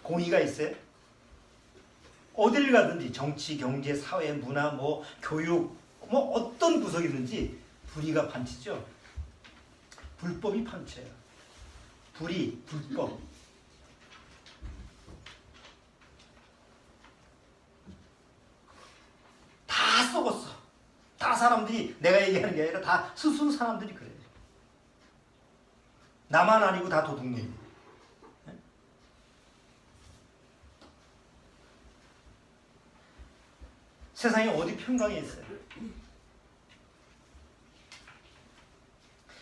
공의가 있어요? 어딜 가든지 정치, 경제, 사회, 문화, 교육, 어떤 구석이든지 불의가 판치죠. 불법이 판쳐요. 불법. 다 썩었어. 다 사람들이 내가 얘기하는 게 아니라 다 스스로 사람들이 그래요. 나만 아니고 다 도둑놈. 세상에 어디 평강이 있어요?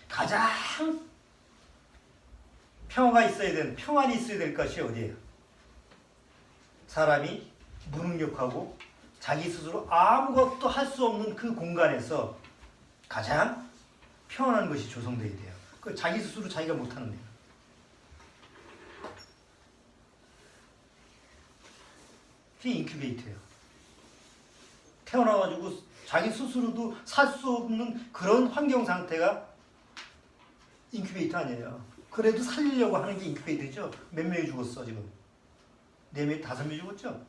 가장 평화가 있어야 되는, 평안이 있어야 될 것이 어디예요? 사람이 무능력하고 자기 스스로 아무것도 할 수 없는 그 공간에서 가장 평안한 것이 조성되어야 돼요. 그 자기 스스로 자기가 못하는 데요. 그게 인큐베이터예요. 태어나가지고 자기 스스로도 살 수 없는 그런 환경 상태가 인큐베이터 아니에요. 그래도 살리려고 하는 게 인큐베이터죠. 몇 명이 죽었어 지금? 4명, 5명이 죽었죠?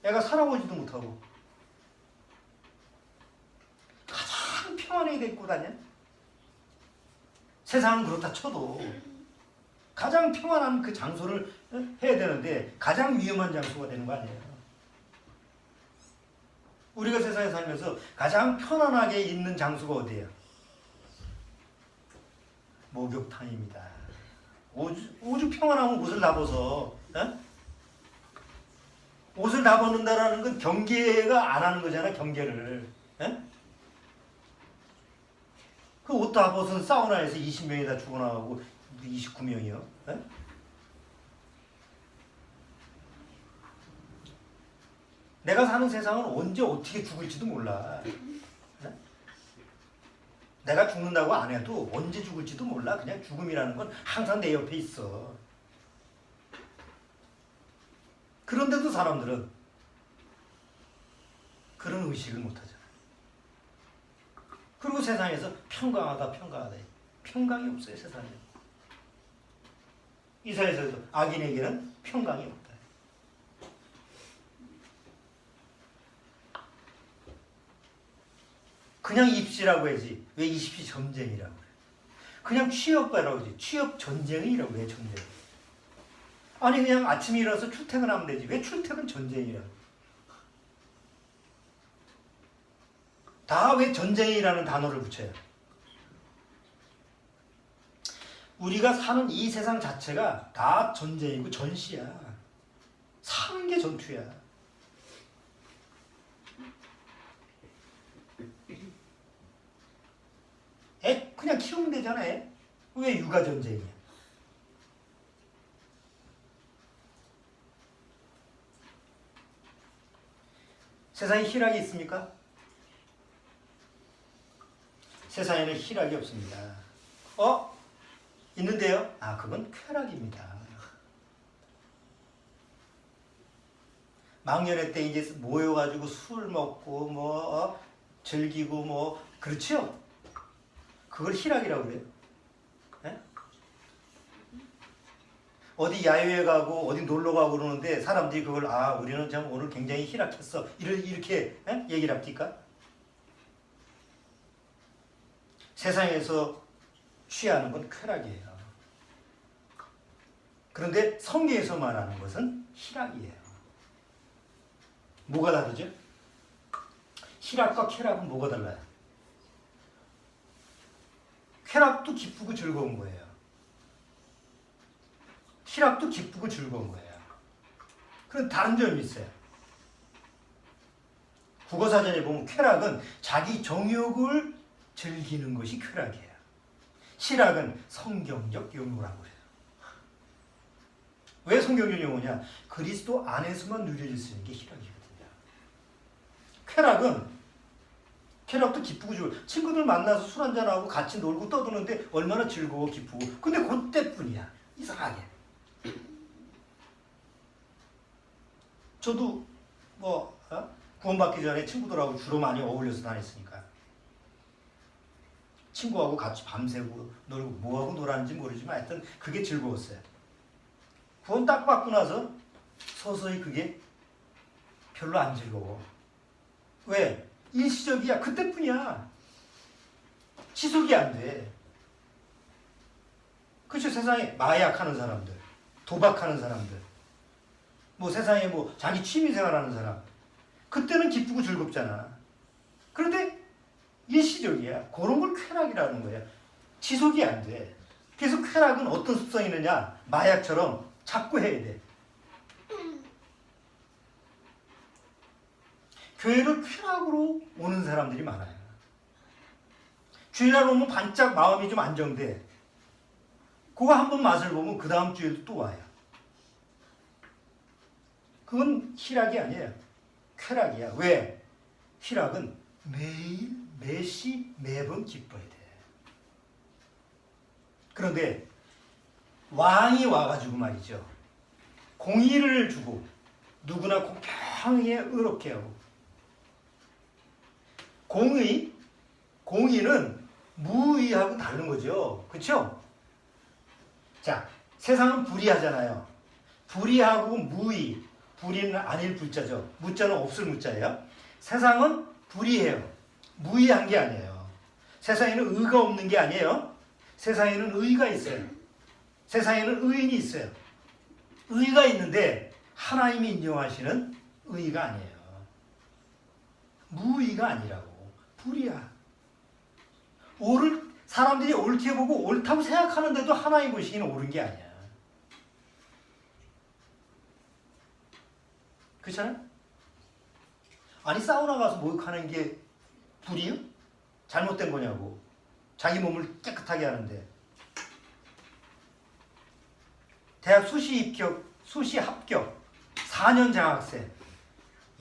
애가 살아보지도 못하고 가장 평안하게 데리고 다녀? 세상은 그렇다 쳐도 가장 평안한 그 장소를 해야 되는데 가장 위험한 장소가 되는 거 아니에요. 우리가 세상에 살면서 가장 편안하게 있는 장소가 어디예요? 목욕탕입니다. 오죽 평안하면 옷을 다 벗어. 옷을 다 벗는다라는 건 경계가 안 하는 거잖아. 경계를. 그 옷 다 벗은 사우나에서 20명이 다 죽어나가고 29명이요. 내가 사는 세상은 언제 어떻게 죽을지도 몰라. 내가 죽는다고 안 해도 언제 죽을지도 몰라. 그냥 죽음이라는 건 항상 내 옆에 있어. 그런데도 사람들은 그런 의식을 못하잖아. 그리고 세상에서 평강하다. 평강이 없어요. 세상에. 이사야서도 악인에게는 평강이 없다. 그냥 입시라고 해야지. 왜 입시 전쟁이라고 그래. 그냥 취업이라고 하지. 취업 전쟁이라고 왜 전쟁? 아니 그냥 아침에 일어나서 출퇴근하면 되지. 왜 출퇴근 전쟁이라고? 다 왜 전쟁이라는 단어를 붙여요? 우리가 사는 이 세상 자체가 다 전쟁이고 전시야. 사는 게 전투야. 애 그냥 키우면 되잖아. 애. 왜 육아 전쟁이야? 세상에 희락이 있습니까? 세상에는 희락이 없습니다. 있는데요? 그건 쾌락입니다. 망년회 때 이제 모여가지고 술 먹고 즐기고 그렇죠? 그걸 희락이라고 그래요. 네? 어디 야유회 가고 어디 놀러 가고 그러는데 사람들이 그걸 우리는 참 오늘 굉장히 희락했어 이렇게 얘기를 합니까? 세상에서 취하는 건 쾌락이에요. 그런데 성경에서 말하는 것은 희락이에요. 뭐가 다르죠? 희락과 쾌락은 뭐가 달라요? 쾌락도 기쁘고 즐거운 거예요. 희락도 기쁘고 즐거운 거예요. 그런 다른 점이 있어요. 국어사전에 보면 쾌락은 자기 정욕을 즐기는 것이 쾌락이에요. 희락은 성경적 용어라고 해요. 왜 성경적 용어냐? 그리스도 안에서만 누려질 수 있는 게 희락이거든요. 쾌락도 기쁘고 즐거워. 친구들 만나서 술 한잔하고 같이 놀고 떠드는데 얼마나 즐거워 기쁘고. 근데 그때뿐이야. 이상하게. 저도 구원받기 전에 친구들하고 주로 많이 어울려서 다녔으니까 친구하고 같이 밤새고 놀고 뭐하고 놀았는지 모르지만 하여튼 그게 즐거웠어요. 구원 딱 받고 나서 서서히 그게 별로 안 즐거워. 왜? 일시적이야. 그때뿐이야. 지속이 안 돼. 그렇죠. 세상에 마약하는 사람들, 도박하는 사람들, 세상에 자기 취미생활하는 사람, 그때는 기쁘고 즐겁잖아. 그런데 일시적이야. 그런 걸 쾌락이라는 거야. 지속이 안 돼. 그래서 쾌락은 어떤 습성이 있느냐? 마약처럼 자꾸 해야 돼. 교회를 쾌락으로 오는 사람들이 많아요. 주일날 오면 반짝 마음이 좀 안정돼. 그거 한번 맛을 보면 그 다음 주에도 또 와요. 그건 희락이 아니에요. 쾌락이야. 왜? 희락은 매일, 매시, 매번 기뻐야 돼. 그런데 왕이 와가지고 말이죠. 공의를 주고 누구나 공평하게 의롭게 하고. 공의는 무의하고 다른 거죠. 그렇죠? 자, 세상은 불의하잖아요. 불의하고 무의. 불의는 아닐 불자죠. 무자는 없을 무자예요. 세상은 불의해요. 무의한 게 아니에요. 세상에는 의가 없는 게 아니에요. 세상에는 의가 있어요. 세상에는 의인이 있어요. 의가 있는데 하나님이 인정하시는 의가 아니에요. 무의가 아니라고. 불의야. 사람들이 옳게 보고 옳다고 생각하는데도 하나님 보시기는 옳은 게 아니야. 그렇잖아요? 아니 사우나 가서 목욕하는 게 불이요? 잘못된 거냐고. 자기 몸을 깨끗하게 하는데. 대학 수시 합격 4년 장학생.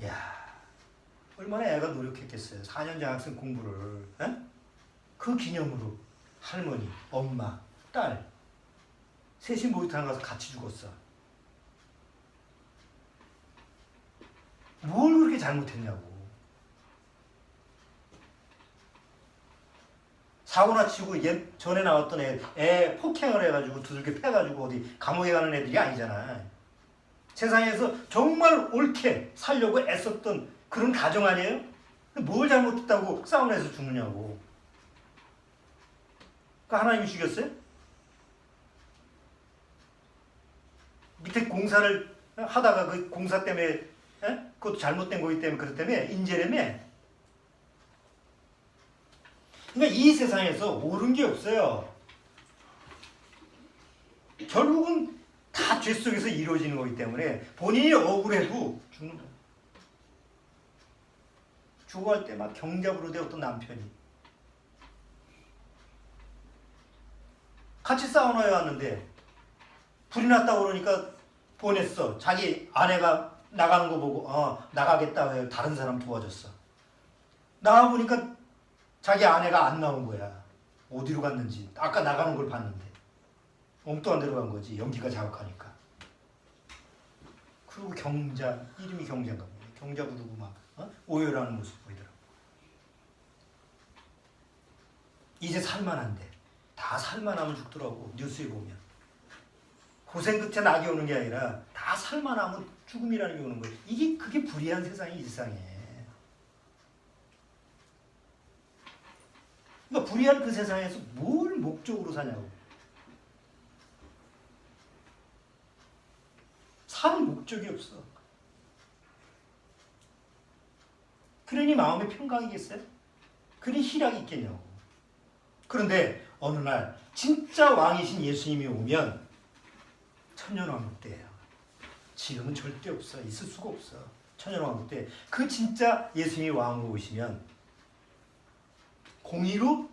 이야, 얼마나 애가 노력했겠어요. 4년 장학생 공부를. 에? 그 기념으로 할머니, 엄마, 딸 셋이 목욕탕 가서 같이 죽었어. 뭘 그렇게 잘못했냐고. 사고나 치고 전에 나왔던 애 폭행을 해가지고 두들겨 패가지고 어디 감옥에 가는 애들이 아니잖아. 세상에서 정말 옳게 살려고 애썼던 그런 가정 아니에요? 뭘 잘못했다고 사우나에서 죽느냐고. 그 하나님이 죽였어요? 밑에 공사를 하다가 그 공사 때문에 그것도 잘못된 거기 때문에 그렇다며 인재라며. 그러니까 이 세상에서 옳은 게 없어요. 결국은 다 죄 속에서 이루어지는 거기 때문에 본인이 억울해도 죽는 거예요. 죽어갈 때 막 경잡으로 돼 어떤 남편이 같이 사우나에 왔는데 불이 났다고 그러니까 보냈어. 자기 아내가 나가는 거 보고 나가겠다 왜 다른 사람 도와줬어. 나가보니까 자기 아내가 안 나온 거야. 어디로 갔는지. 아까 나가는 걸 봤는데 엉뚱한 데로 간 거지. 연기가 자극하니까. 그리고 이름이 경자인가 보네. 경자 부르고 막 오열하는 모습 보이더라고. 이제 살만한데 다 살만하면 죽더라고. 뉴스에 보면. 고생 끝에 낙이 오는 게 아니라 다 살만하면 죽음이라는 게 오는 거예요. 그게 불의한 세상이 이 세상에. 그러니까 불의한 그 세상에서 뭘 목적으로 사냐고. 사는 목적이 없어. 그러니 마음에 평강이겠어요? 그러니 희락이 있겠냐고. 그런데 어느 날 진짜 왕이신 예수님이 오면 천년왕국 때예요. 지금은 절대 없어. 있을 수가 없어. 천년왕국 때 그 진짜 예수님이 왕으로 오시면 공의로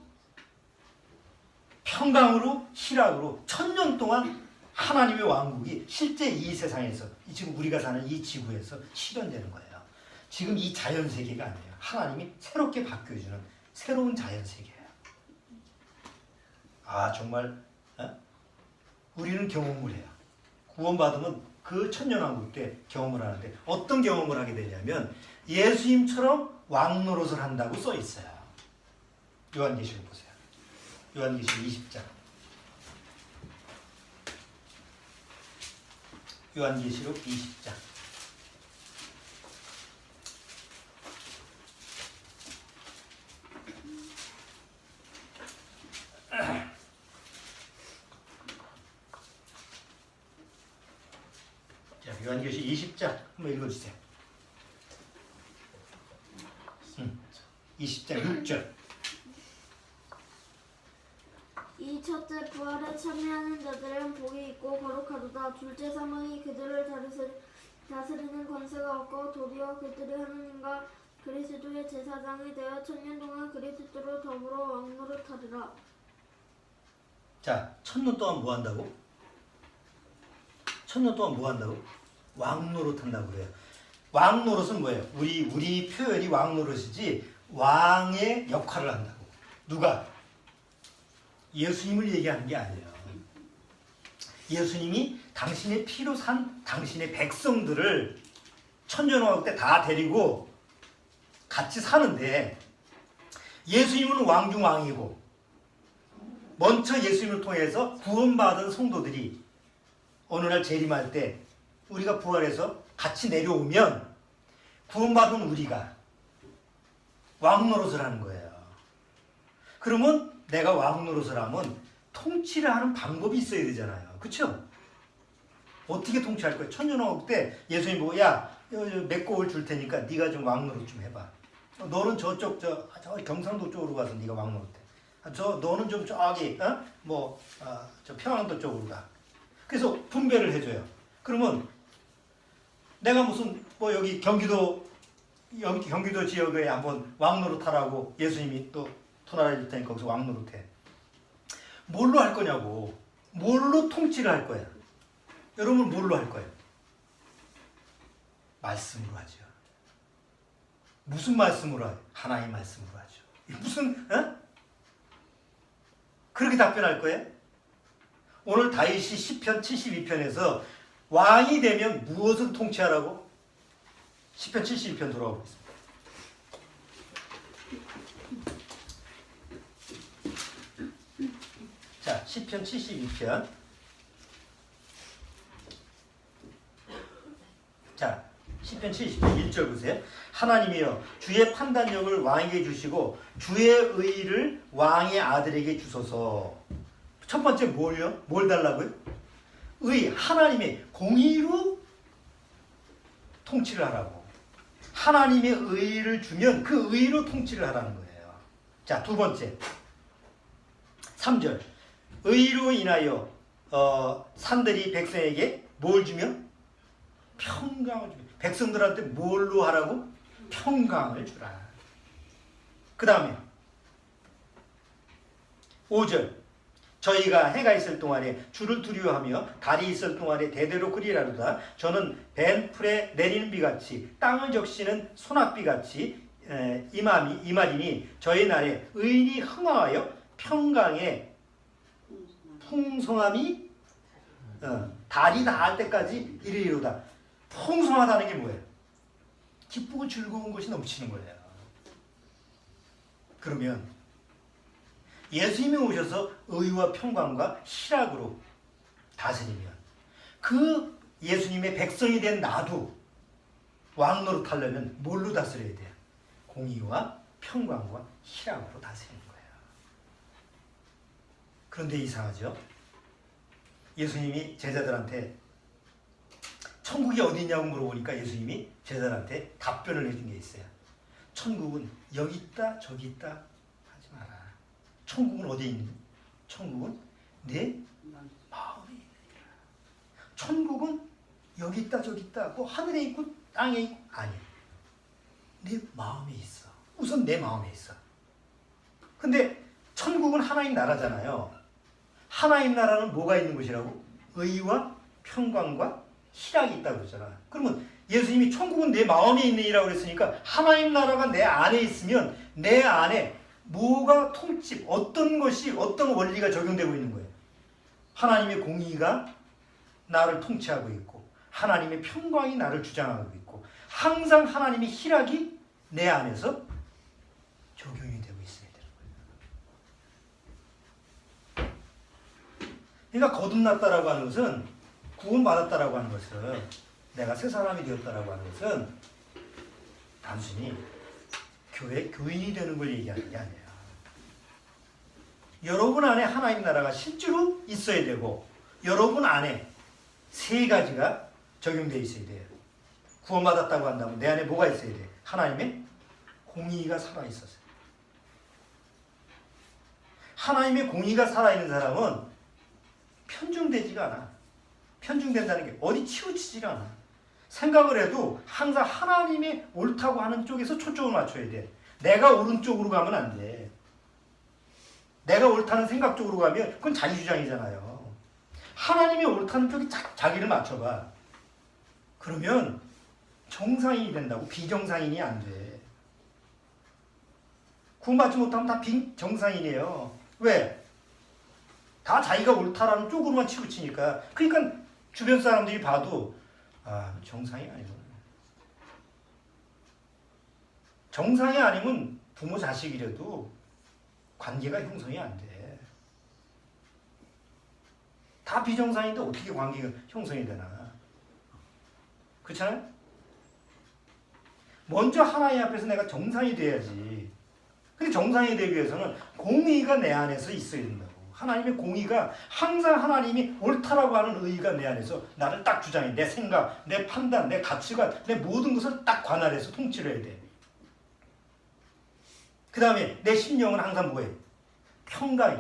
평강으로 희락으로 천년 동안 하나님의 왕국이 실제 이 세상에서 지금 우리가 사는 이 지구에서 실현되는 거예요. 지금 이 자연세계가 아니에요. 하나님이 새롭게 바뀌어주는 새로운 자연세계예요. 정말 우리는 경험을 해요. 구원받으면 그 천년왕국 때 경험을 하는데 어떤 경험을 하게 되냐면 예수님처럼 왕노릇을 한다고 써 있어요. 요한계시록 보세요. 요한계시록 20장. 요한계시록 20장. 자, 요한계시록 20장 한번 읽어주세요. 20장 6절. 이 첫째 부활에 참여하는 자들은 복이 있고 거룩하도다. 둘째 사망이 그들을 다스리는 권세가 없고 도리어 그들이 하느님과 그리스도의 제사장이 되어 천년 동안 그리스도로 더불어 왕노릇하리라. 자, 천년 동안 뭐 한다고? 천년 동안 뭐 한다고? 왕노릇 한다고 그래요. 왕노릇은 뭐예요? 우리 표현이 왕노릇이지 왕의 역할을 한다고. 누가? 예수님을 얘기하는 게 아니에요. 예수님이 당신의 피로 산 당신의 백성들을 천년왕국 때 다 데리고 같이 사는데 예수님은 왕 중 왕이고 먼저 예수님을 통해서 구원받은 성도들이 어느 날 재림할 때 우리가 부활해서 같이 내려오면 구원받은 우리가 왕 노릇을 하는 거예요. 그러면 내가 왕 노릇을 하면 통치를 하는 방법이 있어야 되잖아요. 그렇죠? 어떻게 통치할 거예요? 천년왕국 때 예수님 보고 야, 몇 곡을 줄 테니까 네가 좀 왕 노릇 좀 해봐. 너는 저쪽 저 경상도 쪽으로 가서 네가 왕 노릇 해. 너는 좀 저기 저 평안도 쪽으로 가. 그래서 분배를 해줘요. 그러면 내가 무슨 여기 경기도 지역에 한번 왕 노릇하라고 예수님이 또 토나라에 줄 테니까 거기서 왕 노릇해. 뭘로 할 거냐고. 뭘로 통치를 할 거야. 여러분 뭘로 할 거예요? 말씀으로 하죠. 무슨 말씀으로 해요? 하나님의 말씀으로 하죠. 무슨 그렇게 답변할 거예요? 오늘 다윗이 시편 72편에서 왕이 되면 무엇을 통치하라고? 시편 72편 돌아오겠습니다. 자, 시편 72편. 자, 시편 70편 1절 보세요. 하나님이여 주의 판단력을 왕에게 주시고 주의 의를 왕의 아들에게 주소서. 첫 번째 뭘요? 뭘 달라고요? 의, 하나님의 공의로 통치를 하라고. 하나님의 의를 주면 그 의로 통치를 하라는 거예요. 자, 두 번째 3절 의로 인하여 산들이 백성에게 뭘 주며? 평강을 주며. 백성들한테 뭘로 하라고? 평강을 주라. 그 다음에 5절 저희가 해가 있을 동안에 주를 두려워하며 달이 있을 동안에 대대로 그리라도다. 저는 벤 풀에 내리는 비같이 땅을 적시는 소낙비같이 임하리니 저희 날에 의인이 흥하여 평강에 풍성함이 달이 닿을 때까지 이르리로다. 풍성하다는 게 뭐예요? 기쁘고 즐거운 것이 넘치는 거예요. 그러면 예수님이 오셔서 의와 평강과 희락으로 다스리면 그 예수님의 백성이 된 나도 왕 노릇하려면 뭘로 다스려야 돼요? 공의와 평강과 희락으로 다스리는 거예요. 그런데 이상하죠? 예수님이 제자들한테 천국이 어디 있냐고 물어보니까 예수님이 제자들한테 답변을 해준 게 있어요. 천국은 여기 있다 저기 있다 하지 마라. 천국은 어디에 있니? 천국은 내 마음에 있느니라. 천국은 여기 있다 저기 있다 뭐 하늘에 있고 땅에 있고 아니야. 내 마음에 있어. 우선 내 마음에 있어. 근데 천국은 하나님 나라잖아요. 하나님 나라는 뭐가 있는 곳이라고? 의와 평강과 희락이 있다고 그러잖아. 그러면 예수님이 천국은 내 마음에 있느니라고 그랬으니까 하나님 나라가 내 안에 있으면 내 안에 뭐가 통치, 어떤 것이, 어떤 원리가 적용되고 있는 거예요. 하나님의 공의가 나를 통치하고 있고 하나님의 평강이 나를 주장하고 있고 항상 하나님의 희락이 내 안에서 적용이 되고 있어야 되는 거예요. 그러니까 거듭났다라고 하는 것은 구원받았다라고 하는 것은 내가 새 사람이 되었다라고 하는 것은 단순히 교회 교인이 되는 걸 얘기하는 게 아니에요. 여러분 안에 하나님 나라가 실제로 있어야 되고 여러분 안에 세 가지가 적용되어 있어야 돼요. 구원받았다고 한다면 내 안에 뭐가 있어야 돼요? 하나님의 공의가 살아있어서. 하나님의 공의가 살아있는 사람은 편중되지가 않아. 편중된다는 게 어디 치우치지가 않아. 생각을 해도 항상 하나님이 옳다고 하는 쪽에서 초점을 맞춰야 돼. 내가 오른쪽으로 가면 안 돼. 내가 옳다는 생각 쪽으로 가면 그건 자기 주장이잖아요. 하나님이 옳다는 쪽에 자기를 맞춰봐. 그러면 정상인이 된다고. 비정상인이 안 돼. 구원받지 못하면 다 비정상인이에요. 왜? 다 자기가 옳다라는 쪽으로만 치우치니까. 그러니까 주변 사람들이 봐도 아, 정상이 아니구나. 정상이 아니면 부모 자식이라도 관계가 형성이 안 돼. 다 비정상인데 어떻게 관계가 형성이 되나? 그렇잖아요? 먼저 하나님 앞에서 내가 정상이 돼야지. 근데 정상이 되기 위해서는 공의가 내 안에서 있어야 된다고. 하나님의 공의가 항상 하나님이 옳다라고 하는 의의가 내 안에서 나를 딱 주장해. 내 생각, 내 판단, 내 가치관, 내 모든 것을 딱 관할해서 통치를 해야 돼. 그 다음에 내 심령은 항상 뭐해? 평강이.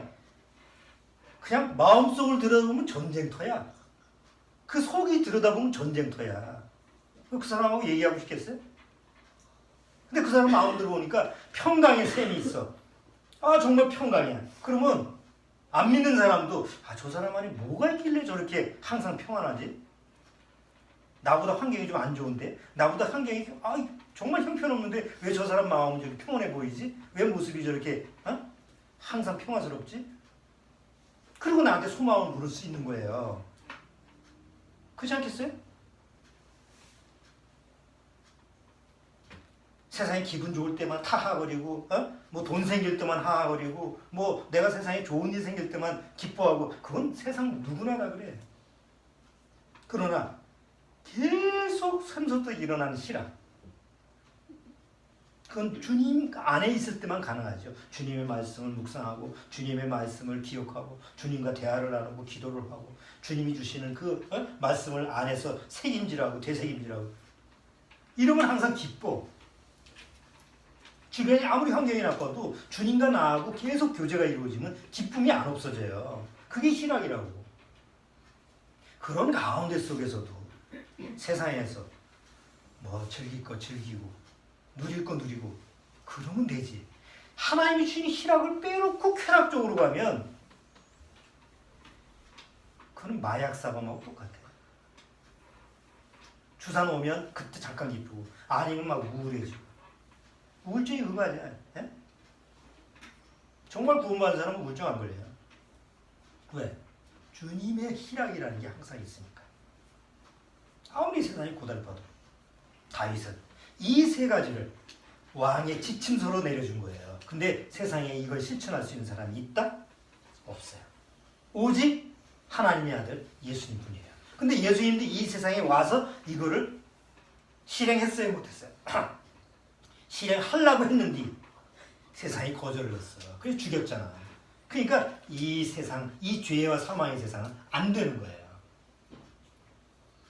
그냥 마음속을 들여다보면 전쟁터야. 그 속이 들여다보면 전쟁터야. 그 사람하고 얘기하고 싶겠어요? 근데 그 사람 마음 들어보니까 평강의 셈이 있어. 아, 정말 평강이야. 그러면 안 믿는 사람도 저 사람 안에 뭐가 있길래 저렇게 항상 평안하지? 나보다 환경이 좀 안 좋은데? 나보다 환경이 정말 형편없는데 왜 저 사람 마음은 저렇게 평온해 보이지? 왜 모습이 저렇게 항상 평화스럽지? 그리고 나한테 소망을 물을 수 있는 거예요. 그렇지 않겠어요? 세상에 기분 좋을 때만 하하거리고, 뭐 돈 생길 때만 하하거리고, 뭐 내가 세상에 좋은 일 생길 때만 기뻐하고, 그건 세상 누구나 다 그래. 그러나 계속 샘솟듯 일어나는 실학, 그건 주님 안에 있을 때만 가능하죠. 주님의 말씀을 묵상하고, 주님의 말씀을 기억하고, 주님과 대화를 나누고, 기도를 하고, 주님이 주시는 그 말씀을 안에서 새김질하고 되새김질하고, 이러면 항상 기뻐. 주변이 아무리 환경이 나빠도 주님과 나하고 계속 교제가 이루어지면 기쁨이 안 없어져요. 그게 신학이라고. 그런 가운데 속에서도 세상에서 뭐 즐길 거 즐기고 누릴 거 누리고 그러면 되지. 하나님이 주신 희락을 빼놓고 쾌락 쪽으로 가면 그건 마약 사범하고 똑같아요. 주사 놓으면 그때 잠깐 기쁘고 아니면 막 우울해지고. 우울증이 그거 아니야. 예? 정말 구원받은 사람은 우울증 안 걸려요. 왜? 주님의 희락이라는 게 항상 있으니까. 아무리 세상이 고달파도 다윗은 이 세 가지를 왕의 지침서로 내려준 거예요. 근데 세상에 이걸 실천할 수 있는 사람이 있다? 없어요. 오직 하나님의 아들 예수님 뿐이에요. 근데 예수님도 이 세상에 와서 이거를 실행했어요? 못했어요? 실행하려고 했는데 세상이 거절을 했어. 그래서 죽였잖아. 그러니까 이 세상, 이 죄와 사망의 세상은 안 되는 거예요.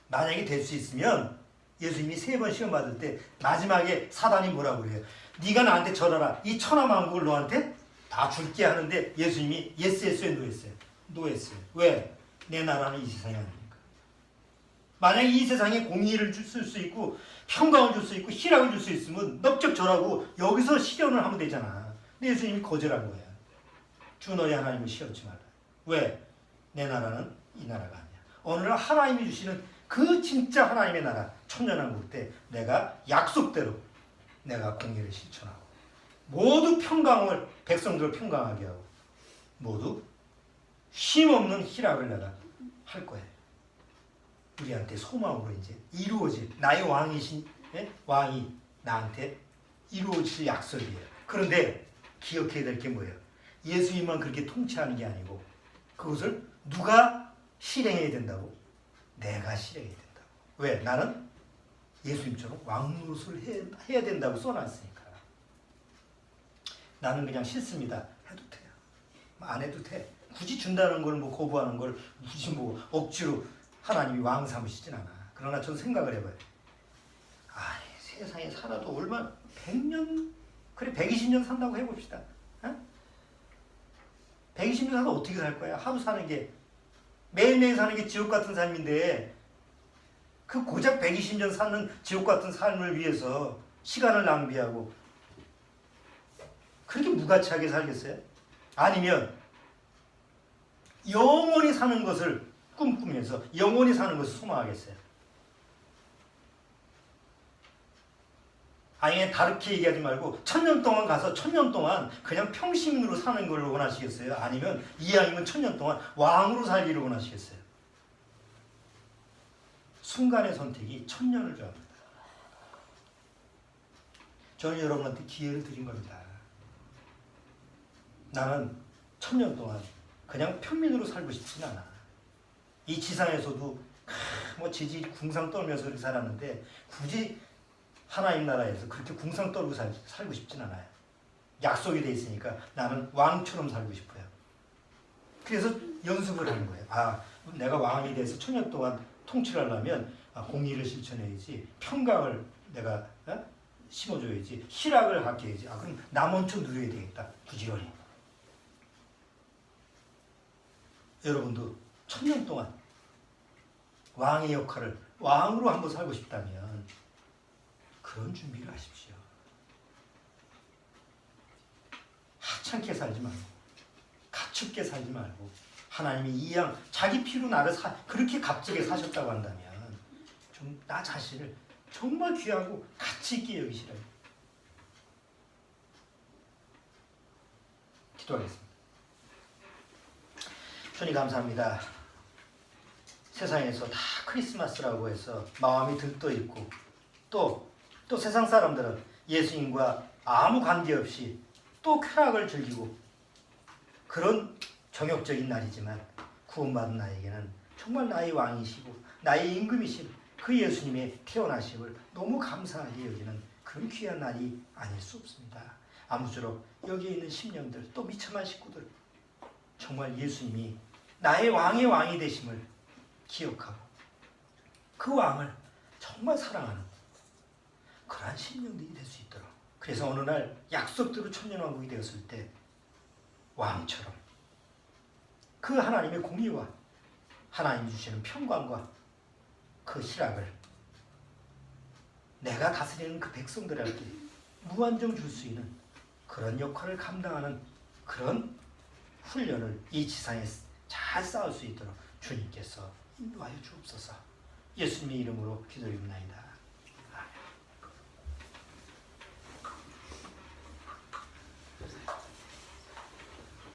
만약에 될 수 있으면 예수님이 3번 시험 받을 때 마지막에 사단이 뭐라고 그래요? 네가 나한테 절하라. 이 천하만국을 너한테 다 줄게 하는데 예수님이 예스 했어요? 노 했어요? 노 했어요. 왜? 내 나라는 이 세상이 아니니까. 만약에 이 세상에 공의를 쓸 수 있고 평강을 줄 수 있고 희락을 줄 수 있으면 넙적 절하고 여기서 실현을 하면 되잖아. 근데 예수님이 거절한 거야. 주 너희 하나님을 시험치 말라. 왜? 내 나라는 이 나라가 아니야. 어느 날 하나님이 주시는 그 진짜 하나님의 나라 천년왕국 때 내가 약속대로 내가 공의를 실천하고 모두 평강을 백성들을 평강하게 하고 모두 쉼없는 희락을 내가 할 거예요. 우리한테 소망으로 이제 이루어질 나의 왕이신 왕이 나한테 이루어질 약속이에요. 그런데 기억해야 될 게 뭐예요? 예수님만 그렇게 통치하는 게 아니고 그것을 누가 실행해야 된다고? 내가 실행해야 된다고. 왜? 나는 예수님처럼 왕노릇을 해야 된다고 써놨으니까. 나는 그냥 싫습니다. 해도 돼요. 안 해도 돼. 굳이 준다는 걸 뭐 거부하는 걸 굳이 뭐 억지로 하나님이 왕 삼으시진 않아. 그러나 전 생각을 해봐요. 아니 세상에 살아도 얼마나 100년 그래 120년 산다고 해봅시다. 120년 살아도 어떻게 살 거야? 하루 사는 게 매일매일 사는 게 지옥 같은 삶인데 그 고작 120년 사는 지옥 같은 삶을 위해서 시간을 낭비하고 그렇게 무가치하게 살겠어요? 아니면 영원히 사는 것을 꿈꾸면서 영원히 사는 것을 소망하겠어요? 아예 다르게 얘기하지 말고 1000년 동안 가서 1000년 동안 그냥 평신으로 사는 걸 원하시겠어요? 아니면 이왕이면 1000년 동안 왕으로 살기를 원하시겠어요? 순간의 선택이 1000년을 정합니다. 저는 여러분한테 기회를 드린 겁니다. 나는 1000년 동안 그냥 평민으로 살고 싶진 않아. 이 지상에서도 뭐 지지 궁상 떨면서 그렇게 살았는데 굳이 하나님 나라에서 그렇게 궁상 떨고 살고 싶진 않아요. 약속이 돼 있으니까 나는 왕처럼 살고 싶어요. 그래서 연습을 하는 거예요. 아, 내가 왕이 돼서 1000년 동안 통치를 하려면 공의를 실천해야지, 평강을 내가 심어줘야지, 희락을 갖게 해야지. 그럼 나 먼저 누려야 되겠다. 부지런히. 여러분도 1000년 동안 왕의 역할을 왕으로 한번 살고 싶다면 그런 준비를 하십시오. 하찮게 살지 말고, 가축게 살지 말고, 하나님이 이양 자기 피로 나를 그렇게 값지게 사셨다고 한다면 좀 나 자신을 정말 귀하고 가치 있게 여기시라고. 기도하겠습니다. 주님 감사합니다. 세상에서 다 크리스마스라고 해서 마음이 들떠 있고 또 세상 사람들은 예수님과 아무 관계없이 또 쾌락을 즐기고 그런 정욕적인 날이지만 구원받은 나에게는 정말 나의 왕이시고 나의 임금이신 그 예수님의 태어나심을 너무 감사하게 여기는 그런 귀한 날이 아닐 수 없습니다. 아무쪼록 여기에 있는 심령들 또 미천만 식구들 정말 예수님이 나의 왕의 왕이 되심을 기억하고 그 왕을 정말 사랑하는 그러한 심령들이 될 수 있도록, 그래서 어느 날 약속대로 천년왕국이 되었을 때 왕처럼 그 하나님의 공의와 하나님이 주시는 평강과 그 희락을 내가 다스리는 그 백성들에게 무한정 줄 수 있는 그런 역할을 감당하는 그런 훈련을 이 지상에 잘 쌓을 수 있도록 주님께서 인도하여 주옵소서. 예수님의 이름으로 기도드립니다.